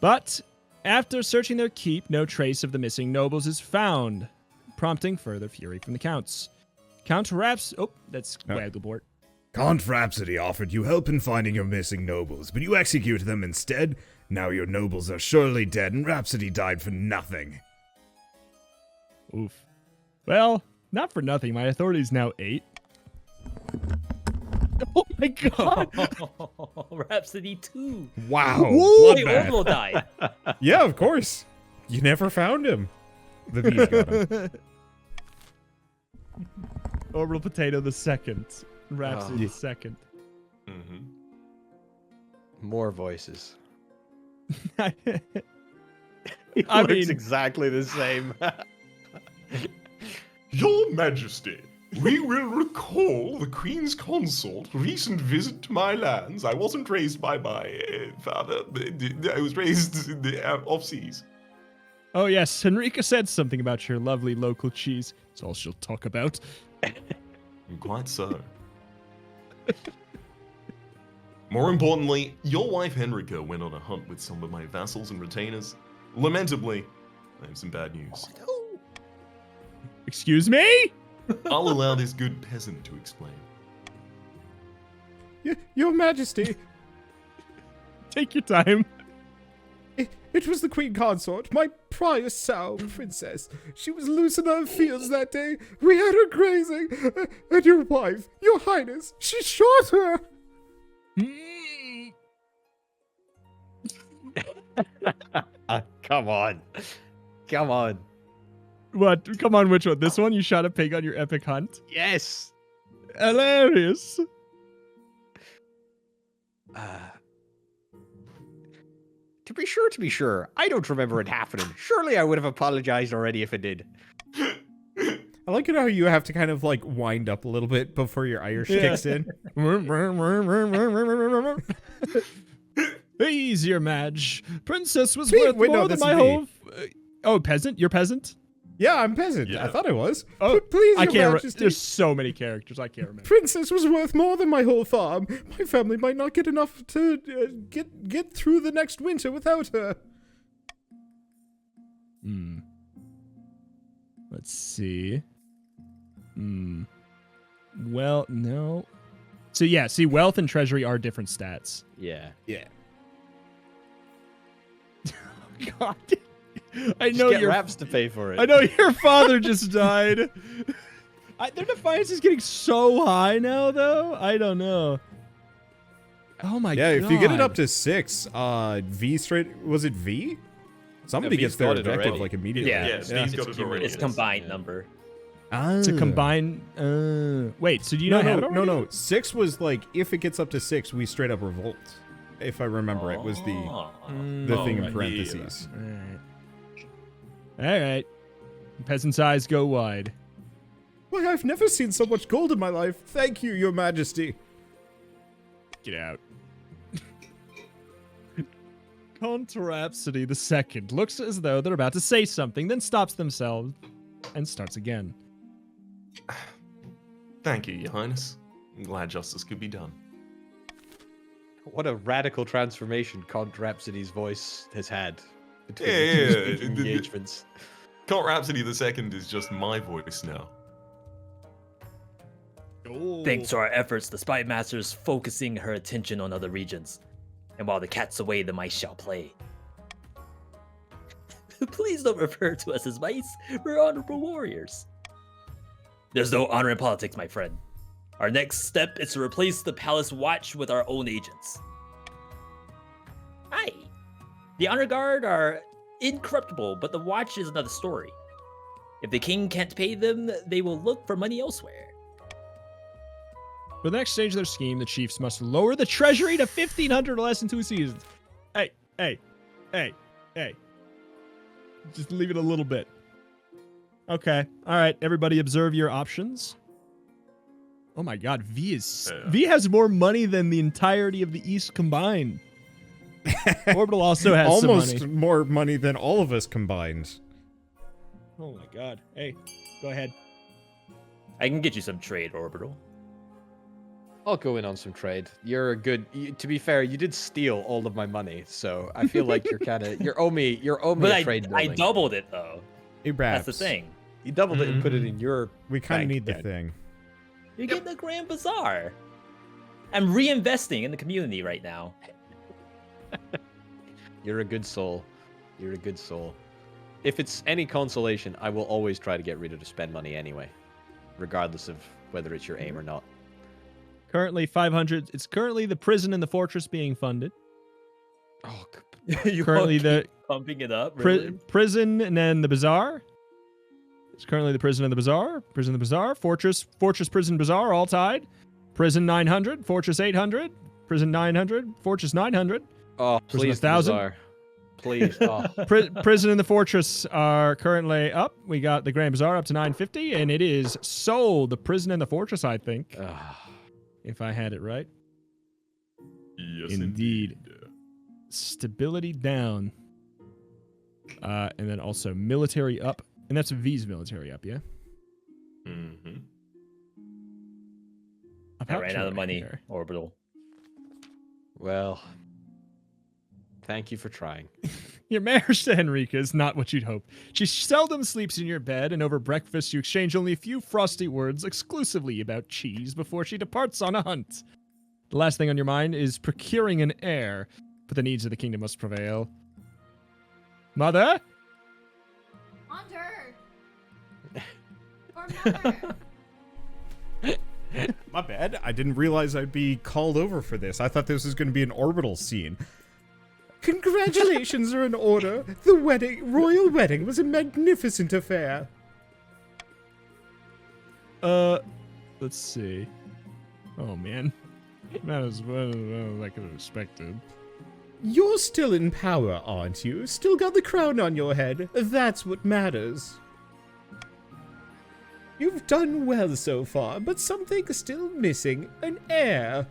But after searching their keep, no trace of the missing nobles is found, prompting further fury from the counts. Count Raps. Oh, that's No. Wanderbot. Count Rhapsody offered you help in finding your missing nobles, but you executed them instead. Now your nobles are surely dead, and Rhapsody died for nothing. Oof. Well, not for nothing. My authority is now 8. Oh my god! Rhapsody 2. Wow. Wait, bloodbath. Orbital died. Yeah, of course. You never found him. The bees got him. Orbital Potato the second. Rhapsody the second. Mm-hmm. More voices. I It I looks mean- exactly the same. Your Majesty, we will recall the Queen's Consort recent visit to my lands. I wasn't raised by my father. I was raised in the off-seas. Oh yes, Henrika said something about your lovely local cheese. That's all she'll talk about. Quite so. More importantly, your wife Henrika went on a hunt with some of my vassals and retainers. Lamentably, I have some bad news. Excuse me? I'll allow this good peasant to explain. Your Majesty, Take your time. it was the Queen Consort, my prior sow princess. She was loose in the fields that day. We had her grazing. And your wife, your highness, she shot her. Come on. Come on. What? Come on, which one? This one? You shot a pig on your epic hunt? Yes. Hilarious. To be sure, I don't remember it happening. Surely I would have apologized already if it did. I like it how you have to kind of like wind up a little bit before your Irish kicks in. Easier, Madge. Princess was Wait, worth wait, no, more than this my is me. whole... Oh, peasant? You're peasant? Yeah, I'm peasant. Yeah. I thought I was. Oh, But please, I your can't. Majesty, There's so many characters. I can't remember. Princess was worth more than my whole farm. My family might not get enough to get through the next winter without her. Let's see. Well, no. So yeah, see, wealth and treasury are different stats. Yeah. Yeah. God. I Just know get your Raps to pay for it. I know your father just died. Their defiance is getting so high now, though. I don't know. Oh my god. Yeah, if you get it up to 6, V straight, was it V? Somebody V's gets their got it objective already. like immediately. Yeah. Yes, V's got it already. It's combined number. It's a combined. Wait, so do you not have it already? No. 6 was like, if it gets up to 6, we straight up revolt. If I remember it, was the thing in right, parentheses. All right. Peasant's eyes go wide. Why, I've never seen so much gold in my life. Thank you, your majesty. Get out. Count Rhapsody II looks as though they're about to say something, then stops themselves and starts again. Thank you, Your Highness. I'm glad justice could be done. What a radical transformation Count Rhapsody's voice has had between Yeah, the two yeah, speaking engagements. Count Rhapsody II is just my voice now. Thanks to our efforts, the spy master's focusing her attention on other regions. And while the cat's away, the mice shall play. Please don't refer to us as mice. We're honorable warriors. There's no honor in politics, my friend. Our next step is to replace the palace watch with our own agents. Aye. The honor guard are incorruptible, but the watch is another story. If the king can't pay them, they will look for money elsewhere. For the next stage of their scheme, the chiefs must lower the treasury to 1,500 or less in 2 seasons. Hey. Just leave it a little bit. Okay. All right. Everybody observe your options. Oh my god. V has more money than the entirety of the East combined. Orbital also has almost some money. more money than all of us combined. Oh my god. Hey, go ahead. I can get you some trade, Orbital. I'll go in on some trade. You're a good. To be fair, you did steal all of my money, so I feel like you're owe me But a trade I building. doubled it though. Hey, That's the Raps, thing. You doubled it and put it in your. We kind of bank need the then. thing. You're getting the Grand Bazaar. I'm reinvesting in the community right now. You're a good soul. You're a good soul. If it's any consolation, I will always try to get Rita to spend money anyway, regardless of whether it's your aim or not. Currently 500. It's currently the prison and the fortress being funded. Oh, You Currently wanna the keep pumping it up. Really? prison and then the bazaar. It's currently the prison and the bazaar. Prison and the bazaar. Fortress, prison, bazaar, all tied. Prison 900. Fortress 800. Prison 900. Fortress 900. oh Prison please, 1,000. Bazaar. Please. Oh. Prison and the fortress are currently up. We got the Grand Bazaar up to 950, and it is sold. The prison and the fortress, I think, if I had it right. Yes, Indeed. Stability down. And then also military up. And that's V's military up, yeah? Mm-hmm. I ran out of money, here. Orbital. Well, thank you for trying. Your marriage to Henrika is not what you'd hope. She seldom sleeps in your bed, and over breakfast you exchange only a few frosty words exclusively about cheese before she departs on a hunt. The last thing on your mind is procuring an heir, but the needs of the kingdom must prevail. Mother? Hunter! Or mother! My bad. I didn't realize I'd be called over for this. I thought this was going to be an orbital scene. Congratulations are in order. The royal wedding was a magnificent affair. Let's see. Oh, man. Not as well as I could have expected. You're still in power, aren't you? Still got the crown on your head. That's what matters. You've done well so far, but something's still missing. An heir.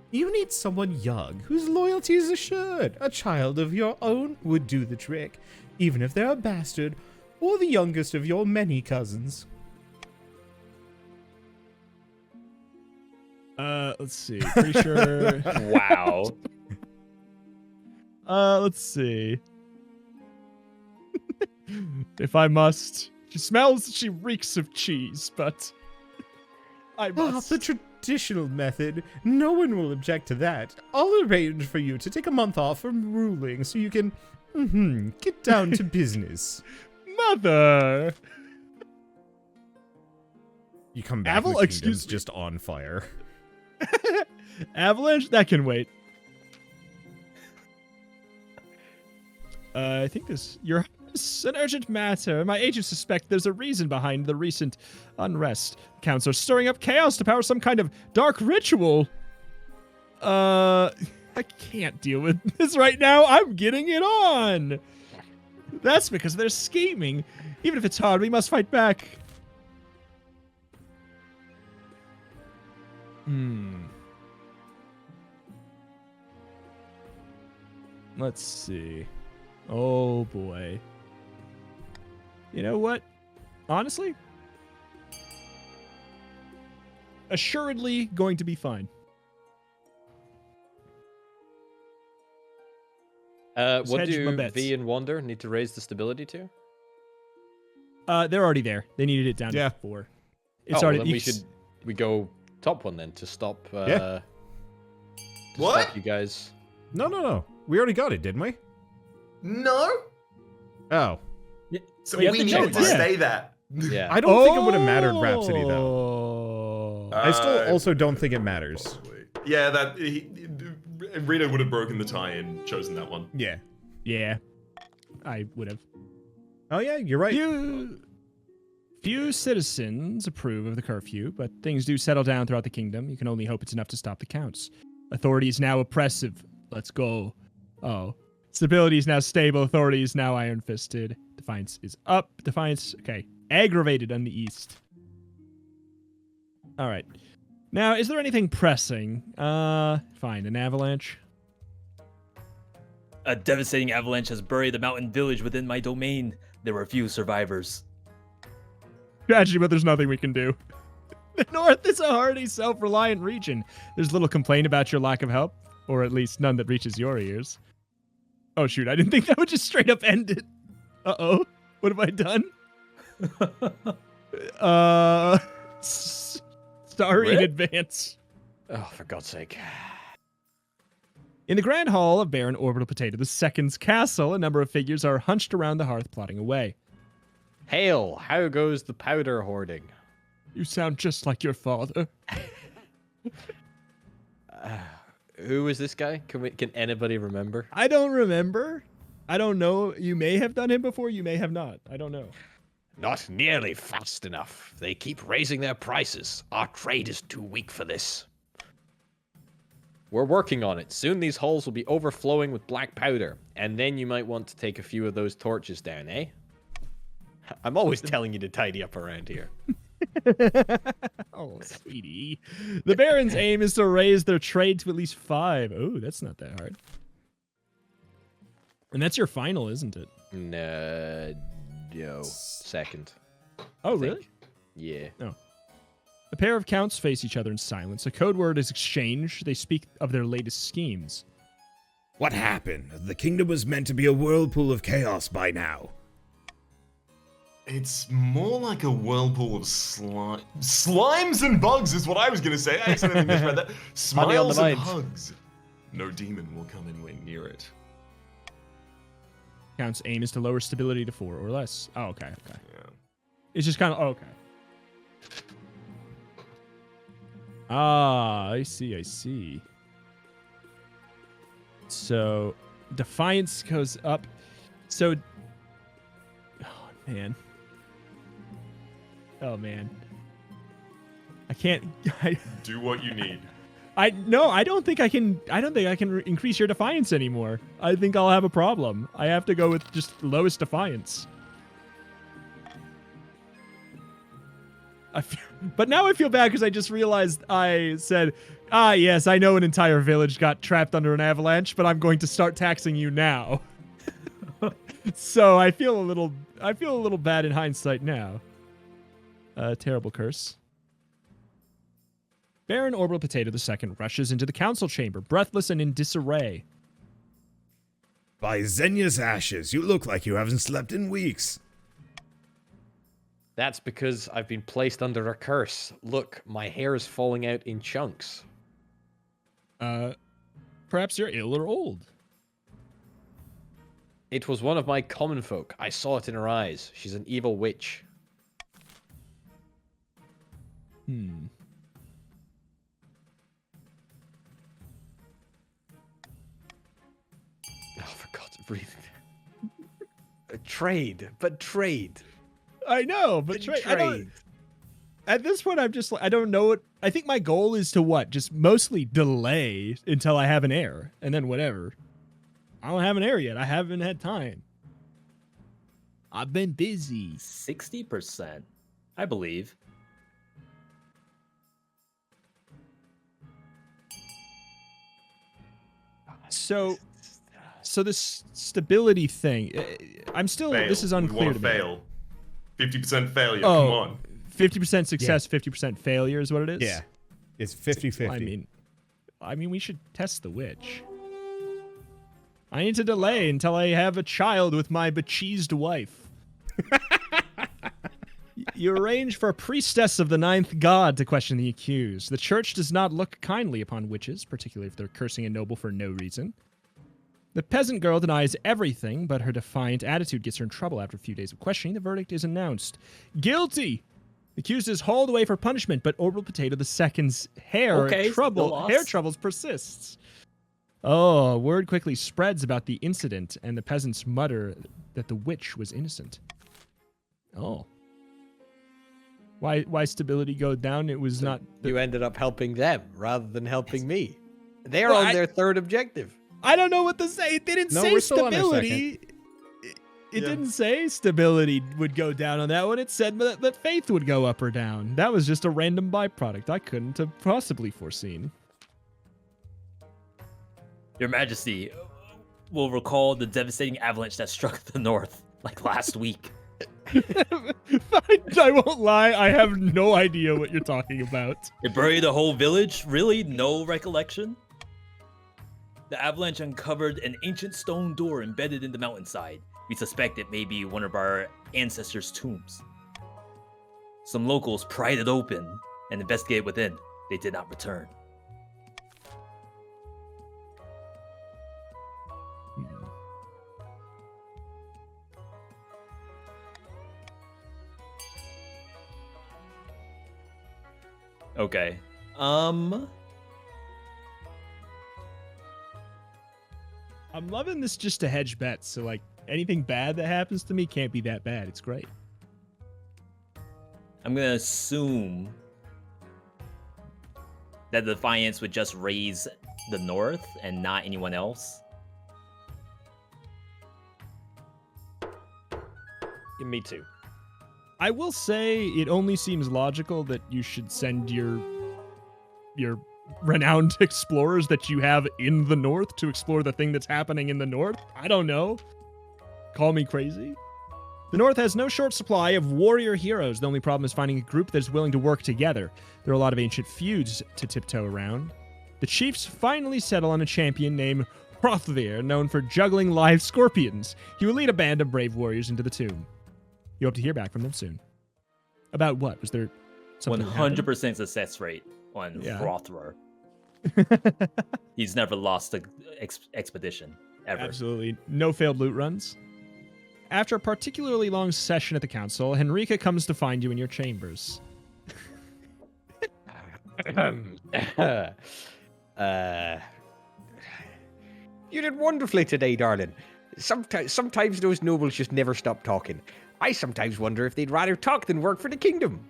You need someone young, whose loyalty is assured. A child of your own would do the trick, even if they're a bastard, or the youngest of your many cousins. Let's see. Pretty sure. Wow. Let's see. If I must. She reeks of cheese, but I must. The traditional method. No one will object to that. I'll arrange for you to take a month off from ruling so you can get down to business. Mother! You come back, the kingdom's just on fire. Avalanche? That can wait. I think Your Highness, an urgent matter. My agents suspect there's a reason behind the recent unrest. Counts are stirring up chaos to power some kind of dark ritual. I can't deal with this right now. I'm getting it on. That's because they're scheming. Even if it's hard, we must fight back. Let's see. Oh boy. You know what? Honestly, assuredly going to be fine. What hedge my do bets. V and Wander need to raise the stability to? They're already there. They needed it down Yeah. to 4. It's Oh, already. well, then we go top one then to stop. Yeah. What? Stop you guys. No. We already got it, didn't we? No. Oh. So You have we to need check to it. stay that. Yeah. I don't think it would have mattered Rhapsody, though. though. I still also don't think it matters. Possibly. Yeah, Rita would have broken the tie and chosen that one. Yeah. Yeah, I would have. Oh, yeah, you're right. Few citizens approve of the curfew, but things do settle down throughout the kingdom. You can only hope it's enough to stop the counts. Authority is now oppressive. Let's go. Oh. Stability is now stable. Authority is now iron-fisted. Defiance is up. Defiance, okay. Aggravated on the east. All right. Now, is there anything pressing? Fine. An avalanche? A devastating avalanche has buried the mountain village within my domain. There were few survivors. Tragedy, but there's nothing we can do. The North is a hardy, self-reliant region. There's little complaint about your lack of help, or at least none that reaches your ears. Oh, shoot. I didn't think that would just straight up end it. Uh-oh. What have I done? Sorry in advance. Oh, for God's sake. In the Grand Hall of Baron Orbital Potato II's castle, a number of figures are hunched around the hearth plotting away. Hail, how goes the powder hoarding? You sound just like your father. Who is this guy? Can anybody remember? I don't remember. I don't know. You may have done him before. You may have not. I don't know. Not nearly fast enough. They keep raising their prices. Our trade is too weak for this. We're working on it. Soon these halls will be overflowing with black powder, and then you might want to take a few of those torches down, eh? I'm always telling you to tidy up around here. Oh, sweetie. The Baron's aim is to raise their trade to at least 5. Oh, that's not that hard. And that's your final, isn't it? No. Second. Oh, I think. really? Yeah. A pair of counts face each other in silence. A code word is exchanged. They speak of their latest schemes. What happened? The kingdom was meant to be a whirlpool of chaos by now. It's more like a whirlpool of slimes and bugs is what I was going to say. I accidentally misread that. Honey on the Smiles and mind. hugs. No demon will come anywhere near it. Count's aim is to lower stability to 4 or less. Oh, okay. Yeah. It's just kind of... Oh, okay. Ah, I see. So, Defiance goes up. So... Oh, man. I can't... Do what you need. I don't think I can increase your defiance anymore. I think I'll have a problem. I have to go with just lowest defiance. But now I feel bad because I just realized I said, yes, I know an entire village got trapped under an avalanche, but I'm going to start taxing you now. So I feel a little bad in hindsight now. Terrible curse. Baron Orbital Potato II rushes into the council chamber, breathless and in disarray. By Xenia's ashes, you look like you haven't slept in weeks. That's because I've been placed under a curse. Look, my hair is falling out in chunks. Perhaps you're ill or old. It was one of my common folk. I saw it in her eyes. She's an evil witch. Oh, for God's breathing. Trade. I know, but at this point, I'm just like, I don't know what. I think my goal is to what? Just mostly delay until I have an heir, and then whatever. I don't have an heir yet. I haven't had time. I've been busy. 60%, I believe. So this stability thing, I'm still. Fail. This is We unclear want to to me. fail. 50% failure. Oh. Come on. 50% success, 50% failure is what it is. Yeah. It's 50-50. I mean, we should test the witch. I need to delay until I have a child with my becheesed wife. You arrange for a priestess of the ninth god to question the accused. The church does not look kindly upon witches, particularly if they're cursing a noble for no reason. The peasant girl denies everything, but her defiant attitude gets her in trouble. After a few days of questioning, the verdict is announced. Guilty! The accused is hauled away for punishment, but Orbital Potato II's hair troubles persists. Oh, word quickly spreads about the incident, and the peasants mutter that the witch was innocent. Oh. Why stability go down? It was not... You ended up helping them rather than helping me. They're on their third objective. I don't know what to say. It didn't say we're still on our stability. It didn't say stability would go down on that one. It said that faith would go up or down. That was just a random byproduct I couldn't have possibly foreseen. Your Majesty will recall the devastating avalanche that struck the north, like last week. I won't lie. I have no idea what you're talking about. It buried the whole village? Really? No recollection? The avalanche uncovered an ancient stone door embedded in the mountainside. We suspect it may be one of our ancestors' tombs. Some locals pried it open and investigated within. They did not return. Okay. I'm loving this just to hedge bets. So, like, anything bad that happens to me can't be that bad. It's great. I'm gonna assume that the Defiance would just raise the North and not anyone else. Yeah, me too. I will say it only seems logical that you should send your renowned explorers that you have in the north to explore the thing that's happening in the north. I don't know. Call me crazy. The north has no short supply of warrior heroes. The only problem is finding a group that is willing to work together. There are a lot of ancient feuds to tiptoe around. The chiefs finally settle on a champion named Hrothvir, known for juggling live scorpions. He will lead a band of brave warriors into the tomb. You hope to hear back from them soon. About what? Was there something 100% success rate on Hrothvir. He's never lost an expedition, ever. Absolutely. No failed loot runs. After a particularly long session at the council, Henrika comes to find you in your chambers. You did wonderfully today, darling. Sometimes those nobles just never stop talking. I sometimes wonder if they'd rather talk than work for the kingdom.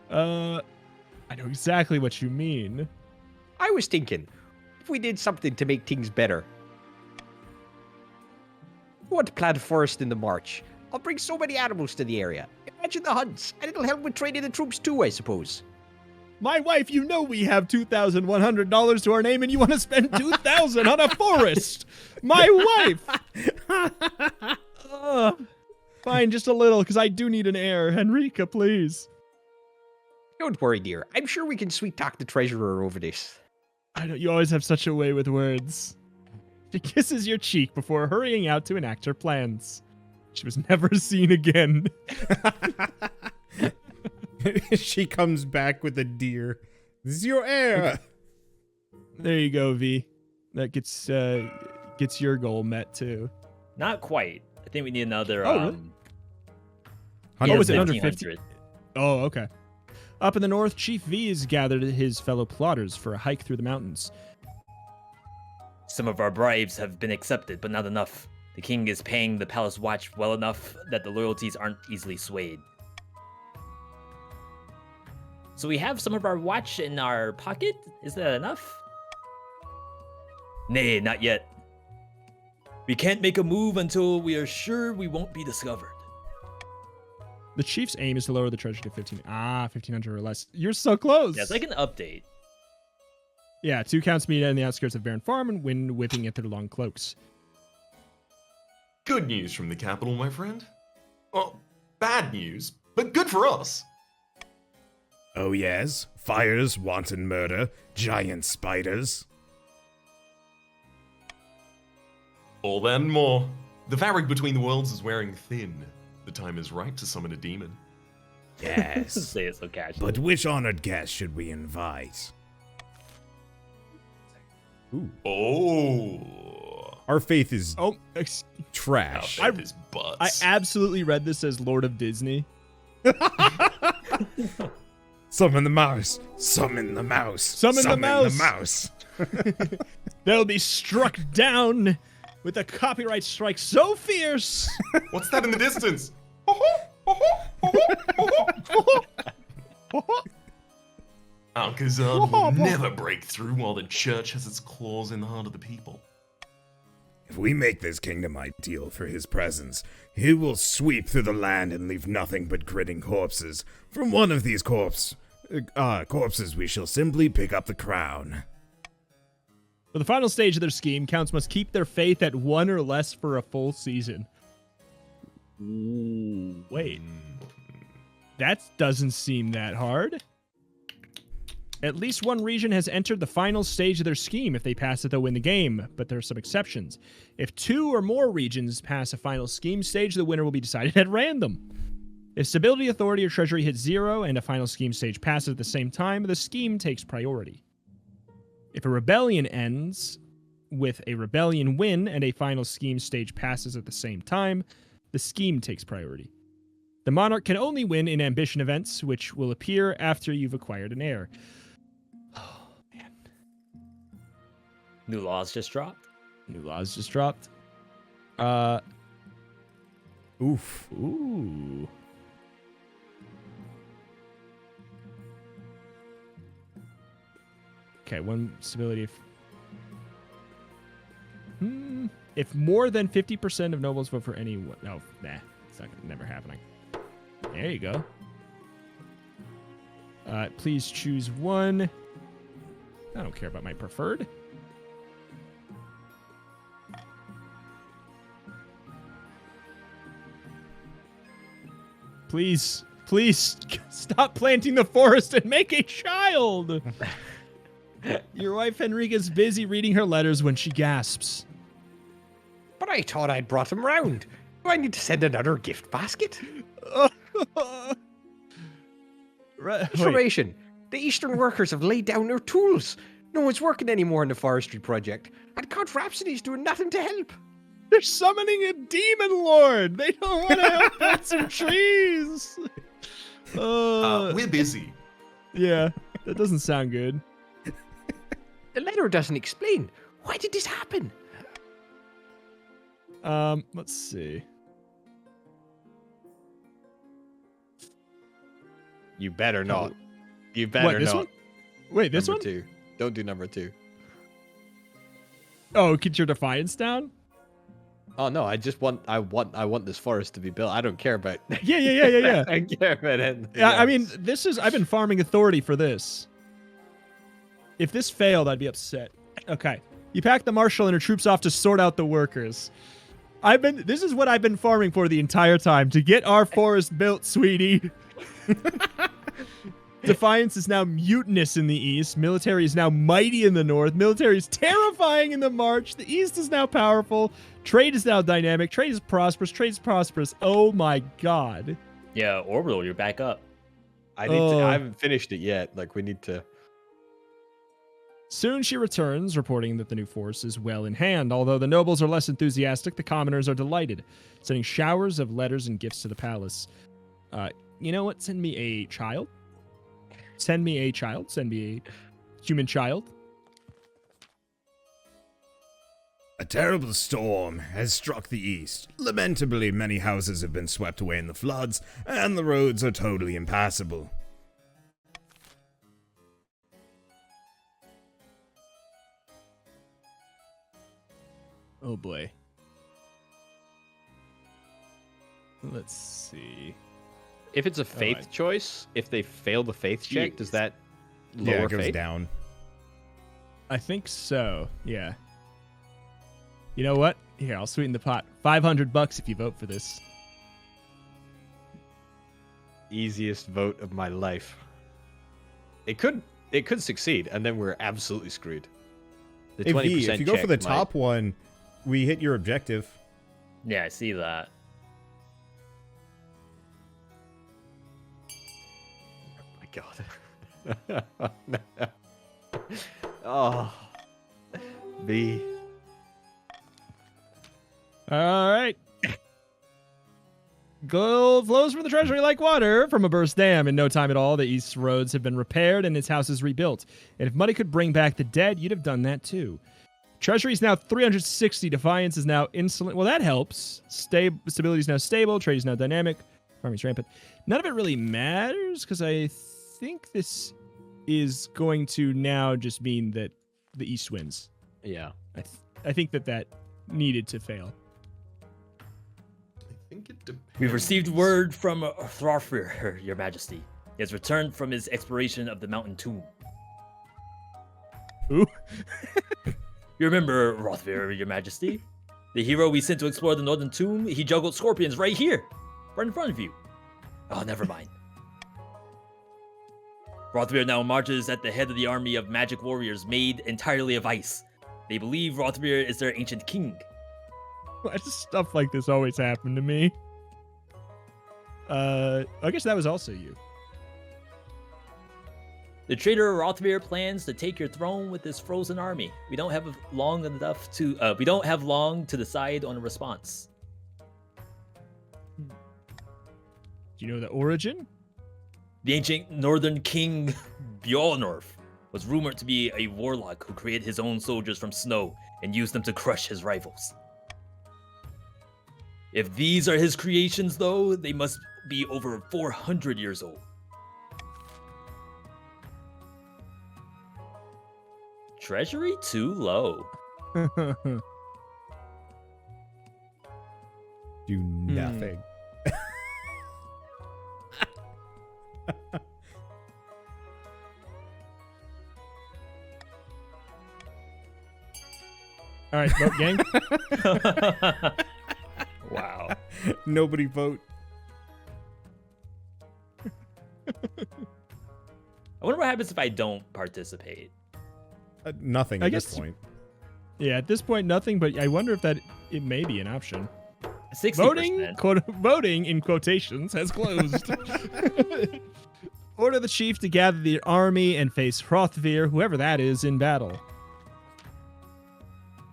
I know exactly what you mean. I was thinking, if we did something to make things better. I want to plant a forest in the march. I'll bring so many animals to the area. Imagine the hunts, and it'll help with training the troops too, I suppose. My wife, you know we have $2,100 to our name, and you want to spend $2,000 on a forest. My wife. Fine, just a little, because I do need an heir. Henrika, please. Don't worry, dear. I'm sure we can sweet talk the treasurer over this. I know you always have such a way with words. She kisses your cheek before hurrying out to enact her plans. She was never seen again. She comes back with a deer. This is your heir. There you go, V. That gets your goal met too. Not quite. I think we need another. Oh, really? Oh, was it under 50? 1500. Oh, okay. Up in the north, Chief V has gathered his fellow plotters for a hike through the mountains. Some of our bribes have been accepted, but not enough. The king is paying the palace watch well enough that the loyalties aren't easily swayed. So we have some of our watch in our pocket? Is that enough? Nay, not yet. We can't make a move until we are sure we won't be discovered. The chief's aim is to lower the treasure to 1,500 or less. You're so close. Yeah, it's like an update. Yeah, 2 counts meet in the outskirts of Baron Farm and wind whipping it through long cloaks. Good news from the capital, my friend. Well, bad news, but good for us. Oh yes, fires, wanton murder, giant spiders. All that and more. The fabric between the worlds is wearing thin. The time is ripe to summon a demon. Yes. Say it so casually. But which honored guest should we invite? Oh. Our faith is trash. Now his butts. I absolutely read this as Lord of Disney. Summon the mouse. Summon the mouse. Summon the mouse. the mouse. They'll be struck down with a copyright strike so fierce. What's that in the distance? Alcazar will never break through while the church has its claws in the heart of the people. If we make this kingdom ideal for his presence, he will sweep through the land and leave nothing but grinning corpses. From one of these corpses, we shall simply pick up the crown. For the final stage of their scheme, counts must keep their faith at 1 or less for a full season. Ooh, wait. That doesn't seem that hard. At least one region has entered the final stage of their scheme. If they pass it, they'll win the game, but there are some exceptions. If 2 or more regions pass a final scheme stage, the winner will be decided at random. If stability, authority, or treasury hit 0 and a final scheme stage passes at the same time, the scheme takes priority. If a rebellion ends with a rebellion win and a final scheme stage passes at the same time, the scheme takes priority. The monarch can only win in ambition events, which will appear after you've acquired an heir. Oh, man. New laws just dropped. Oof. Ooh. Okay, one stability. If more than 50% of nobles vote for anyone. No, nah. It's not never happening. There you go. Please choose one. I don't care about my preferred. Please stop planting the forest and make a child. Your wife Henrika's busy reading her letters when she gasps. But I thought I'd brought him round. Do I need to send another gift basket? Information. The Eastern workers have laid down their tools. No one's working anymore in the forestry project. And Count Rhapsody's doing nothing to help. They're summoning a demon lord. They don't want to help plant some trees. We're busy. Yeah, that doesn't sound good. The letter doesn't explain. Why did this happen? Let's see. You better not. You better What, this not. one? Wait, this Number one? 2. Don't do number 2. Oh, get your defiance down? Oh no, I want this forest to be built. I don't care about Yeah. I don't care about anything Yeah, I else. mean, I've been farming authority for this. If this failed, I'd be upset. Okay. You pack the marshal and her troops off to sort out the workers. This is what I've been farming for the entire time, to get our forest built, sweetie. Defiance is now mutinous in the east. Military is now mighty in the north. Military is terrifying in the march. The east is now powerful. Trade is now dynamic. Trade is prosperous. Trade is prosperous. Oh my god. Yeah, Orbital, you're back up. I need to. I haven't finished it yet. Like we need to. Soon she returns, reporting that the new force is well in hand. Although the nobles are less enthusiastic, the commoners are delighted, sending showers of letters and gifts to the palace. You know what? Send me a child. Send me a child. Send me a human child. A terrible storm has struck the east. Lamentably, many houses have been swept away in the floods, and the roads are totally impassable. Oh boy. Let's see. If it's a faith choice, if they fail the faith check, does that lower it goes faith? down. I think so. Yeah. You know what? Here, I'll sweeten the pot. $500 if you vote for this. Easiest vote of my life. It could succeed, and then we're absolutely screwed. The If 20% you go for the check top one, we hit your objective. Yeah, I see that. Oh my god. Oh. B. All right. Gold flows from the treasury like water from a burst dam. In no time at all, the east's roads have been repaired and its houses rebuilt. And if money could bring back the dead, you'd have done that too. Treasury is now 360. Defiance is now insolent. Well, that helps. Stability is now stable. Trade is now dynamic. Farming's rampant. None of it really matters because I think this is going to now just mean that the east wins. Yeah. I think that needed to fail. I think it depends. We've received word from Throthfir, Your Majesty. He has returned from his exploration of the mountain tomb. Ooh. You remember Rothvir, Your Majesty? The hero we sent to explore the northern tomb? He juggled scorpions right here, right in front of you. Oh, never mind. Rothvir now marches at the head of the army of magic warriors made entirely of ice. They believe Rothvir is their ancient king. Why does stuff like this always happen to me? I guess that was also you. The traitor Rothvir plans to take your throne with his frozen army. We don't have long to decide on a response. Do you know the origin? The ancient northern king Bjornorf was rumored to be a warlock who created his own soldiers from snow and used them to crush his rivals. If these are his creations, though, they must be over 400 years old. Treasury too low. Do nothing. All right, vote gang. Wow. Nobody vote. I wonder what happens if I don't participate. Nothing I at this guess- point. Yeah, at this point, nothing. But I wonder if it may be an option. 60%. Voting in quotations has closed. Order the chief to gather the army and face Hrothvir, whoever that is, in battle.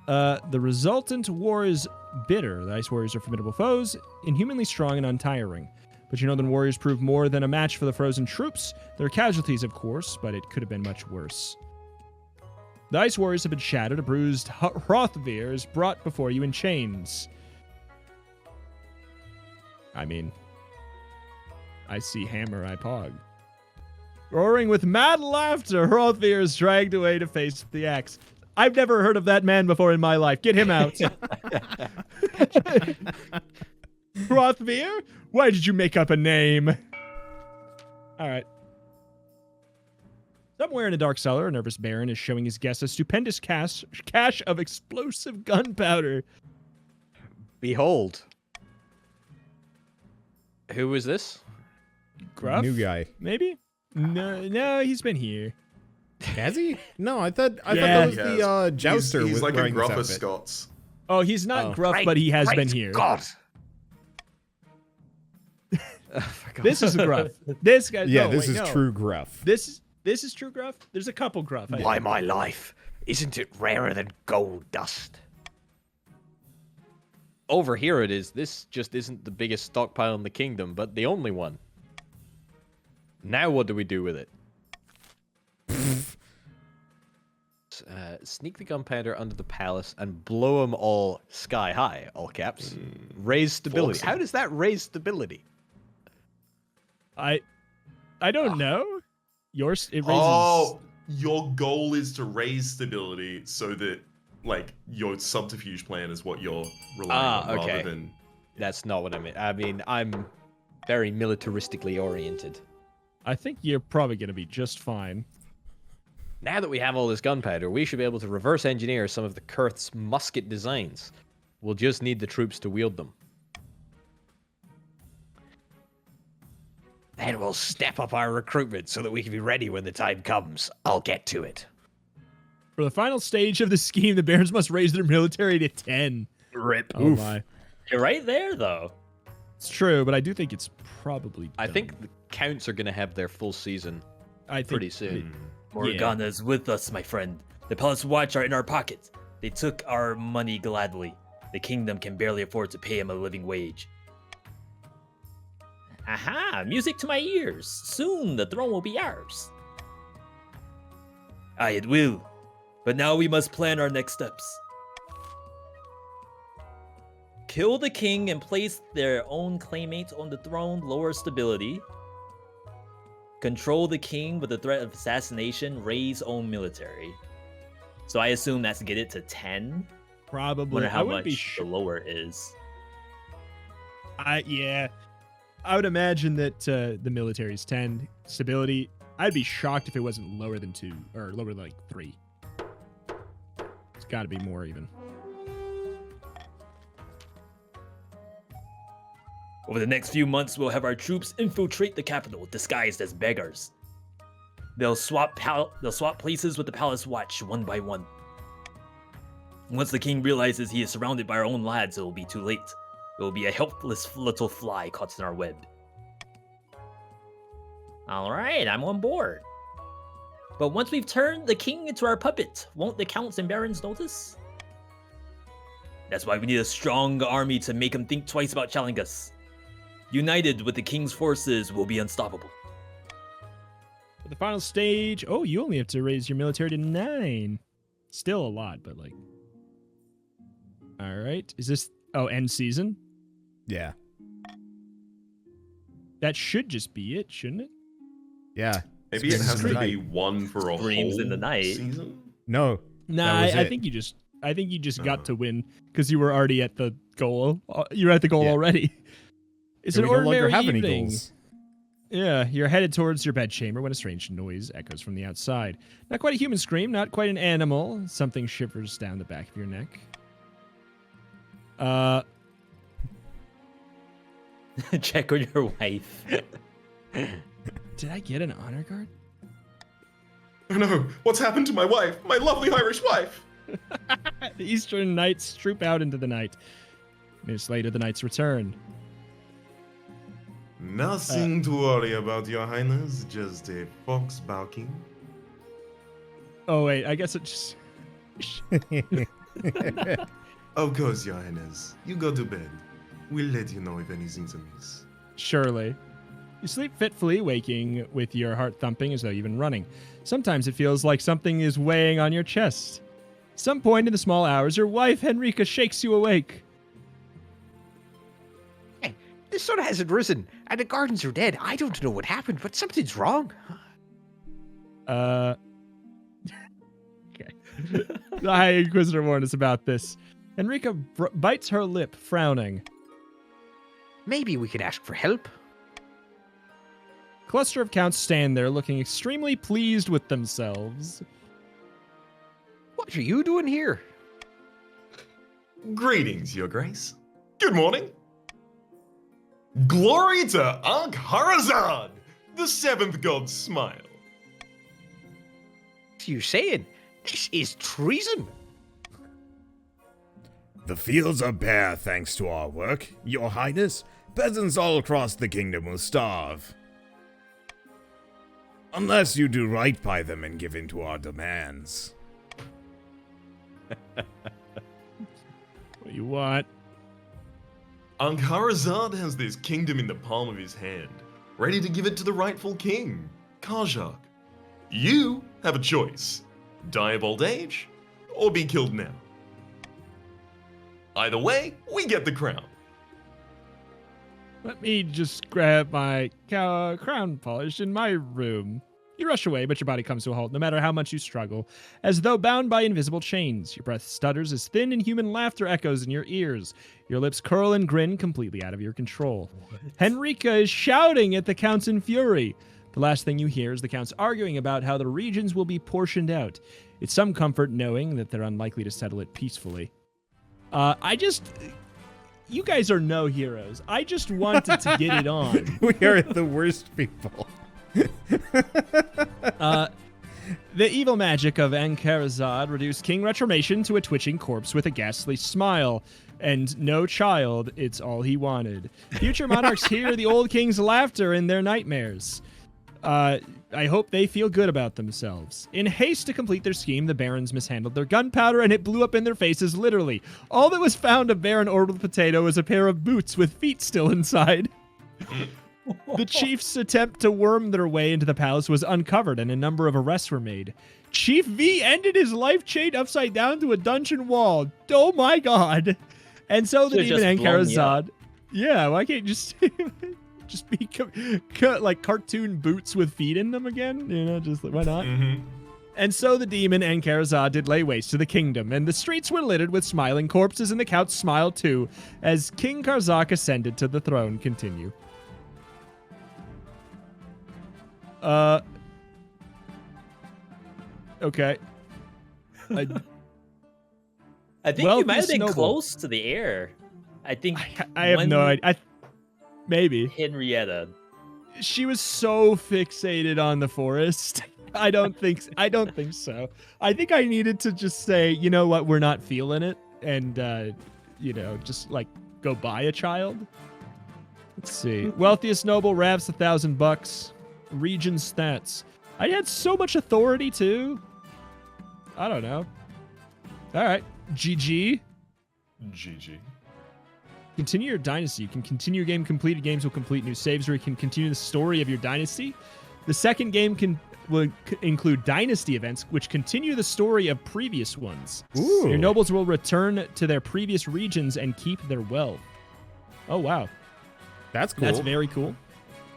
The resultant war is bitter. The Ice Warriors are formidable foes, inhumanly strong and untiring. But your Northern Warriors prove more than a match for the frozen troops. There are casualties, of course, but it could have been much worse. The Ice Warriors have been shattered. A bruised Hrothvir is brought before you in chains. I mean, I see hammer, I pog. Roaring with mad laughter, Hrothvir is dragged away to face the axe. I've never heard of that man before in my life. Get him out. Hrothvir? Why did you make up a name? All right. Somewhere in a dark cellar, a nervous baron is showing his guests a stupendous cache of explosive gunpowder. Behold. Who is this? Gruff? New guy. Maybe? No, he's been here. Has he? No, I thought Yeah. that was He the jouster. He's with like a wearing this gruff of outfit. Scots. Oh, he's not Oh. gruff, but he has been here. God. This is gruff. This guy. Yeah, no, this wait, is no. true gruff. This is true gruff. There's a couple gruff. I Why think. my life? Isn't it rarer than gold dust? Over here it is. This just isn't the biggest stockpile in the kingdom, but the only one. Now what do we do with it? Sneak the gunpowder under the palace and blow them all sky high, all caps. Raise stability. awesome. How does that raise stability? I don't know. Yours it raises. Oh, your goal is to raise stability so that, like, your subterfuge plan is what you're relying on, okay. rather than. That's not what I mean. I mean, I'm very militaristically oriented. I think you're probably gonna be just fine. Now that we have all this gunpowder, we should be able to reverse engineer some of the Kurth's musket designs. We'll just need the troops to wield them. Then we'll step up our recruitment so that we can be ready when the time comes. I'll get to it. For the final stage of the scheme, the Barons must raise their military to 10. Rip. Oh my. You're right there, though. It's true, but I do think it's probably. I done. think the counts are going to have their full season I think pretty soon. Morgana's with us, my friend. The Palace Watch are in our pockets. They took our money gladly. The kingdom can barely afford to pay him a living wage. Aha! Music to my ears. Soon the throne will be ours. Aye, it will. But now we must plan our next steps. Kill the king and place their own claimants on the throne, lower stability. Control the king with the threat of assassination, raise own military. So I assume that's to get it to 10. probably. Wonder I how wouldn't much be sure. the lower is. Yeah, I would imagine that the military's 10 stability. I'd be shocked if it wasn't lower than 2 or lower than like 3. It's got to be more even. Over the next few months, we'll have our troops infiltrate the capital, disguised as beggars. They'll swap places with the Palace Watch one by one. Once the king realizes he is surrounded by our own lads, it will be too late. It will be a helpless little fly caught in our web. Alright, I'm on board. But once we've turned the king into our puppet, won't the counts and barons notice? That's why we need a strong army to make him think twice about challenging us. United with the king's forces, we'll be unstoppable. For the final stage, oh, you only have to raise your military to 9. Still a lot, but like. All right, is this end season? Yeah. That should just be it, shouldn't it? Yeah. Maybe it Screams has in to the be night. one for a Screams whole in the night. season. No. Nah, was I it. think you just got to win because you were already at the goal. You're at the goal Yeah. already. It's And an we no longer ordinary have evening. any goals. Yeah, you're headed towards your bedchamber when a strange noise echoes from the outside. Not quite a human scream, not quite an animal. Something shivers down the back of your neck. Check on your wife. Did I get an honor guard? Oh no, what's happened to my wife? My lovely Irish wife! The Eastern Knights troop out into the night. Minutes later, the Knights return. Nothing to worry about, Your Highness. Just a fox barking. Oh, wait, I guess it just... Of course, Your Highness. You go to bed. We'll let you know if anything's amiss. Surely. You sleep fitfully, waking with your heart thumping as though you've been running. Sometimes it feels like something is weighing on your chest. Some point in the small hours, your wife, Henrika, shakes you awake. Hey, the sun hasn't risen, and the gardens are dead. I don't know what happened, but something's wrong. Okay. The High Inquisitor warned us about this. Henrika bites her lip, frowning. Maybe we could ask for help. Cluster of counts stand there looking extremely pleased with themselves. What are you doing here? Greetings, Your Grace. Good morning. Glory to Ankh Harazad! The seventh god's smile. What are you saying? This is treason. The fields are bare thanks to our work, Your Highness. Peasants all across the kingdom will starve. Unless you do right by them and give in to our demands. What you want? Ankarazad has this kingdom in the palm of his hand, ready to give it to the rightful king, Karjak. You have a choice. Die of old age, or be killed now. Either way, we get the crown. Let me just grab my crown polish in my room. You rush away, but your body comes to a halt no matter how much you struggle, as though bound by invisible chains. Your breath stutters as thin and human laughter echoes in your ears. Your lips curl and grin, completely out of your control. Henrika is shouting at the Count's in fury. The last thing you hear is the Count's arguing about how the regions will be portioned out. It's some comfort knowing that they're unlikely to settle it peacefully. You guys are no heroes. I just wanted to get it on. We are the worst people. The evil magic of Ankarazad reduced King Retromation to a twitching corpse with a ghastly smile. And no child, it's all he wanted. Future monarchs hear the old king's laughter in their nightmares. I hope they feel good about themselves. In haste to complete their scheme, the barons mishandled their gunpowder and it blew up in their faces, literally. All that was found of Baron Orbital Potato was a pair of boots with feet still inside. The chief's attempt to worm their way into the palace was uncovered and a number of arrests were made. Chief V ended his life chained upside down to a dungeon wall. Oh my god. And so the demon Ankarazad. Yeah, why can't you just just be like cartoon boots with feet in them again? You know, just why not? Mm-hmm. And so the demon Ankarazad did lay waste to the kingdom, and the streets were littered with smiling corpses, and the Count smiled too, as King Karzak ascended to the throne. Continue. Okay. I think you might have been close to the heir. I think I have no idea. Maybe. Henrietta. She was so fixated on the forest. I don't think so. I think I needed to just say, you know what, we're not feeling it, and just like go buy a child. Let's see. Wealthiest noble rafts $1,000. Region stats. I had so much authority too. I don't know. All right. GG. GG. Continue your dynasty. You can continue your game. Completed games will complete new saves, or you can continue the story of your dynasty. The second game will include dynasty events, which continue the story of previous ones. Ooh. Your nobles will return to their previous regions and keep their wealth. Oh, wow. That's cool. That's very cool.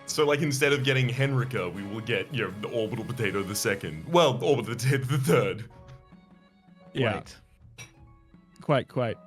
So, like, instead of getting Henrika, we will get, the Orbital Potato the second. Well, Orbital Potato the third. Yeah. Quite.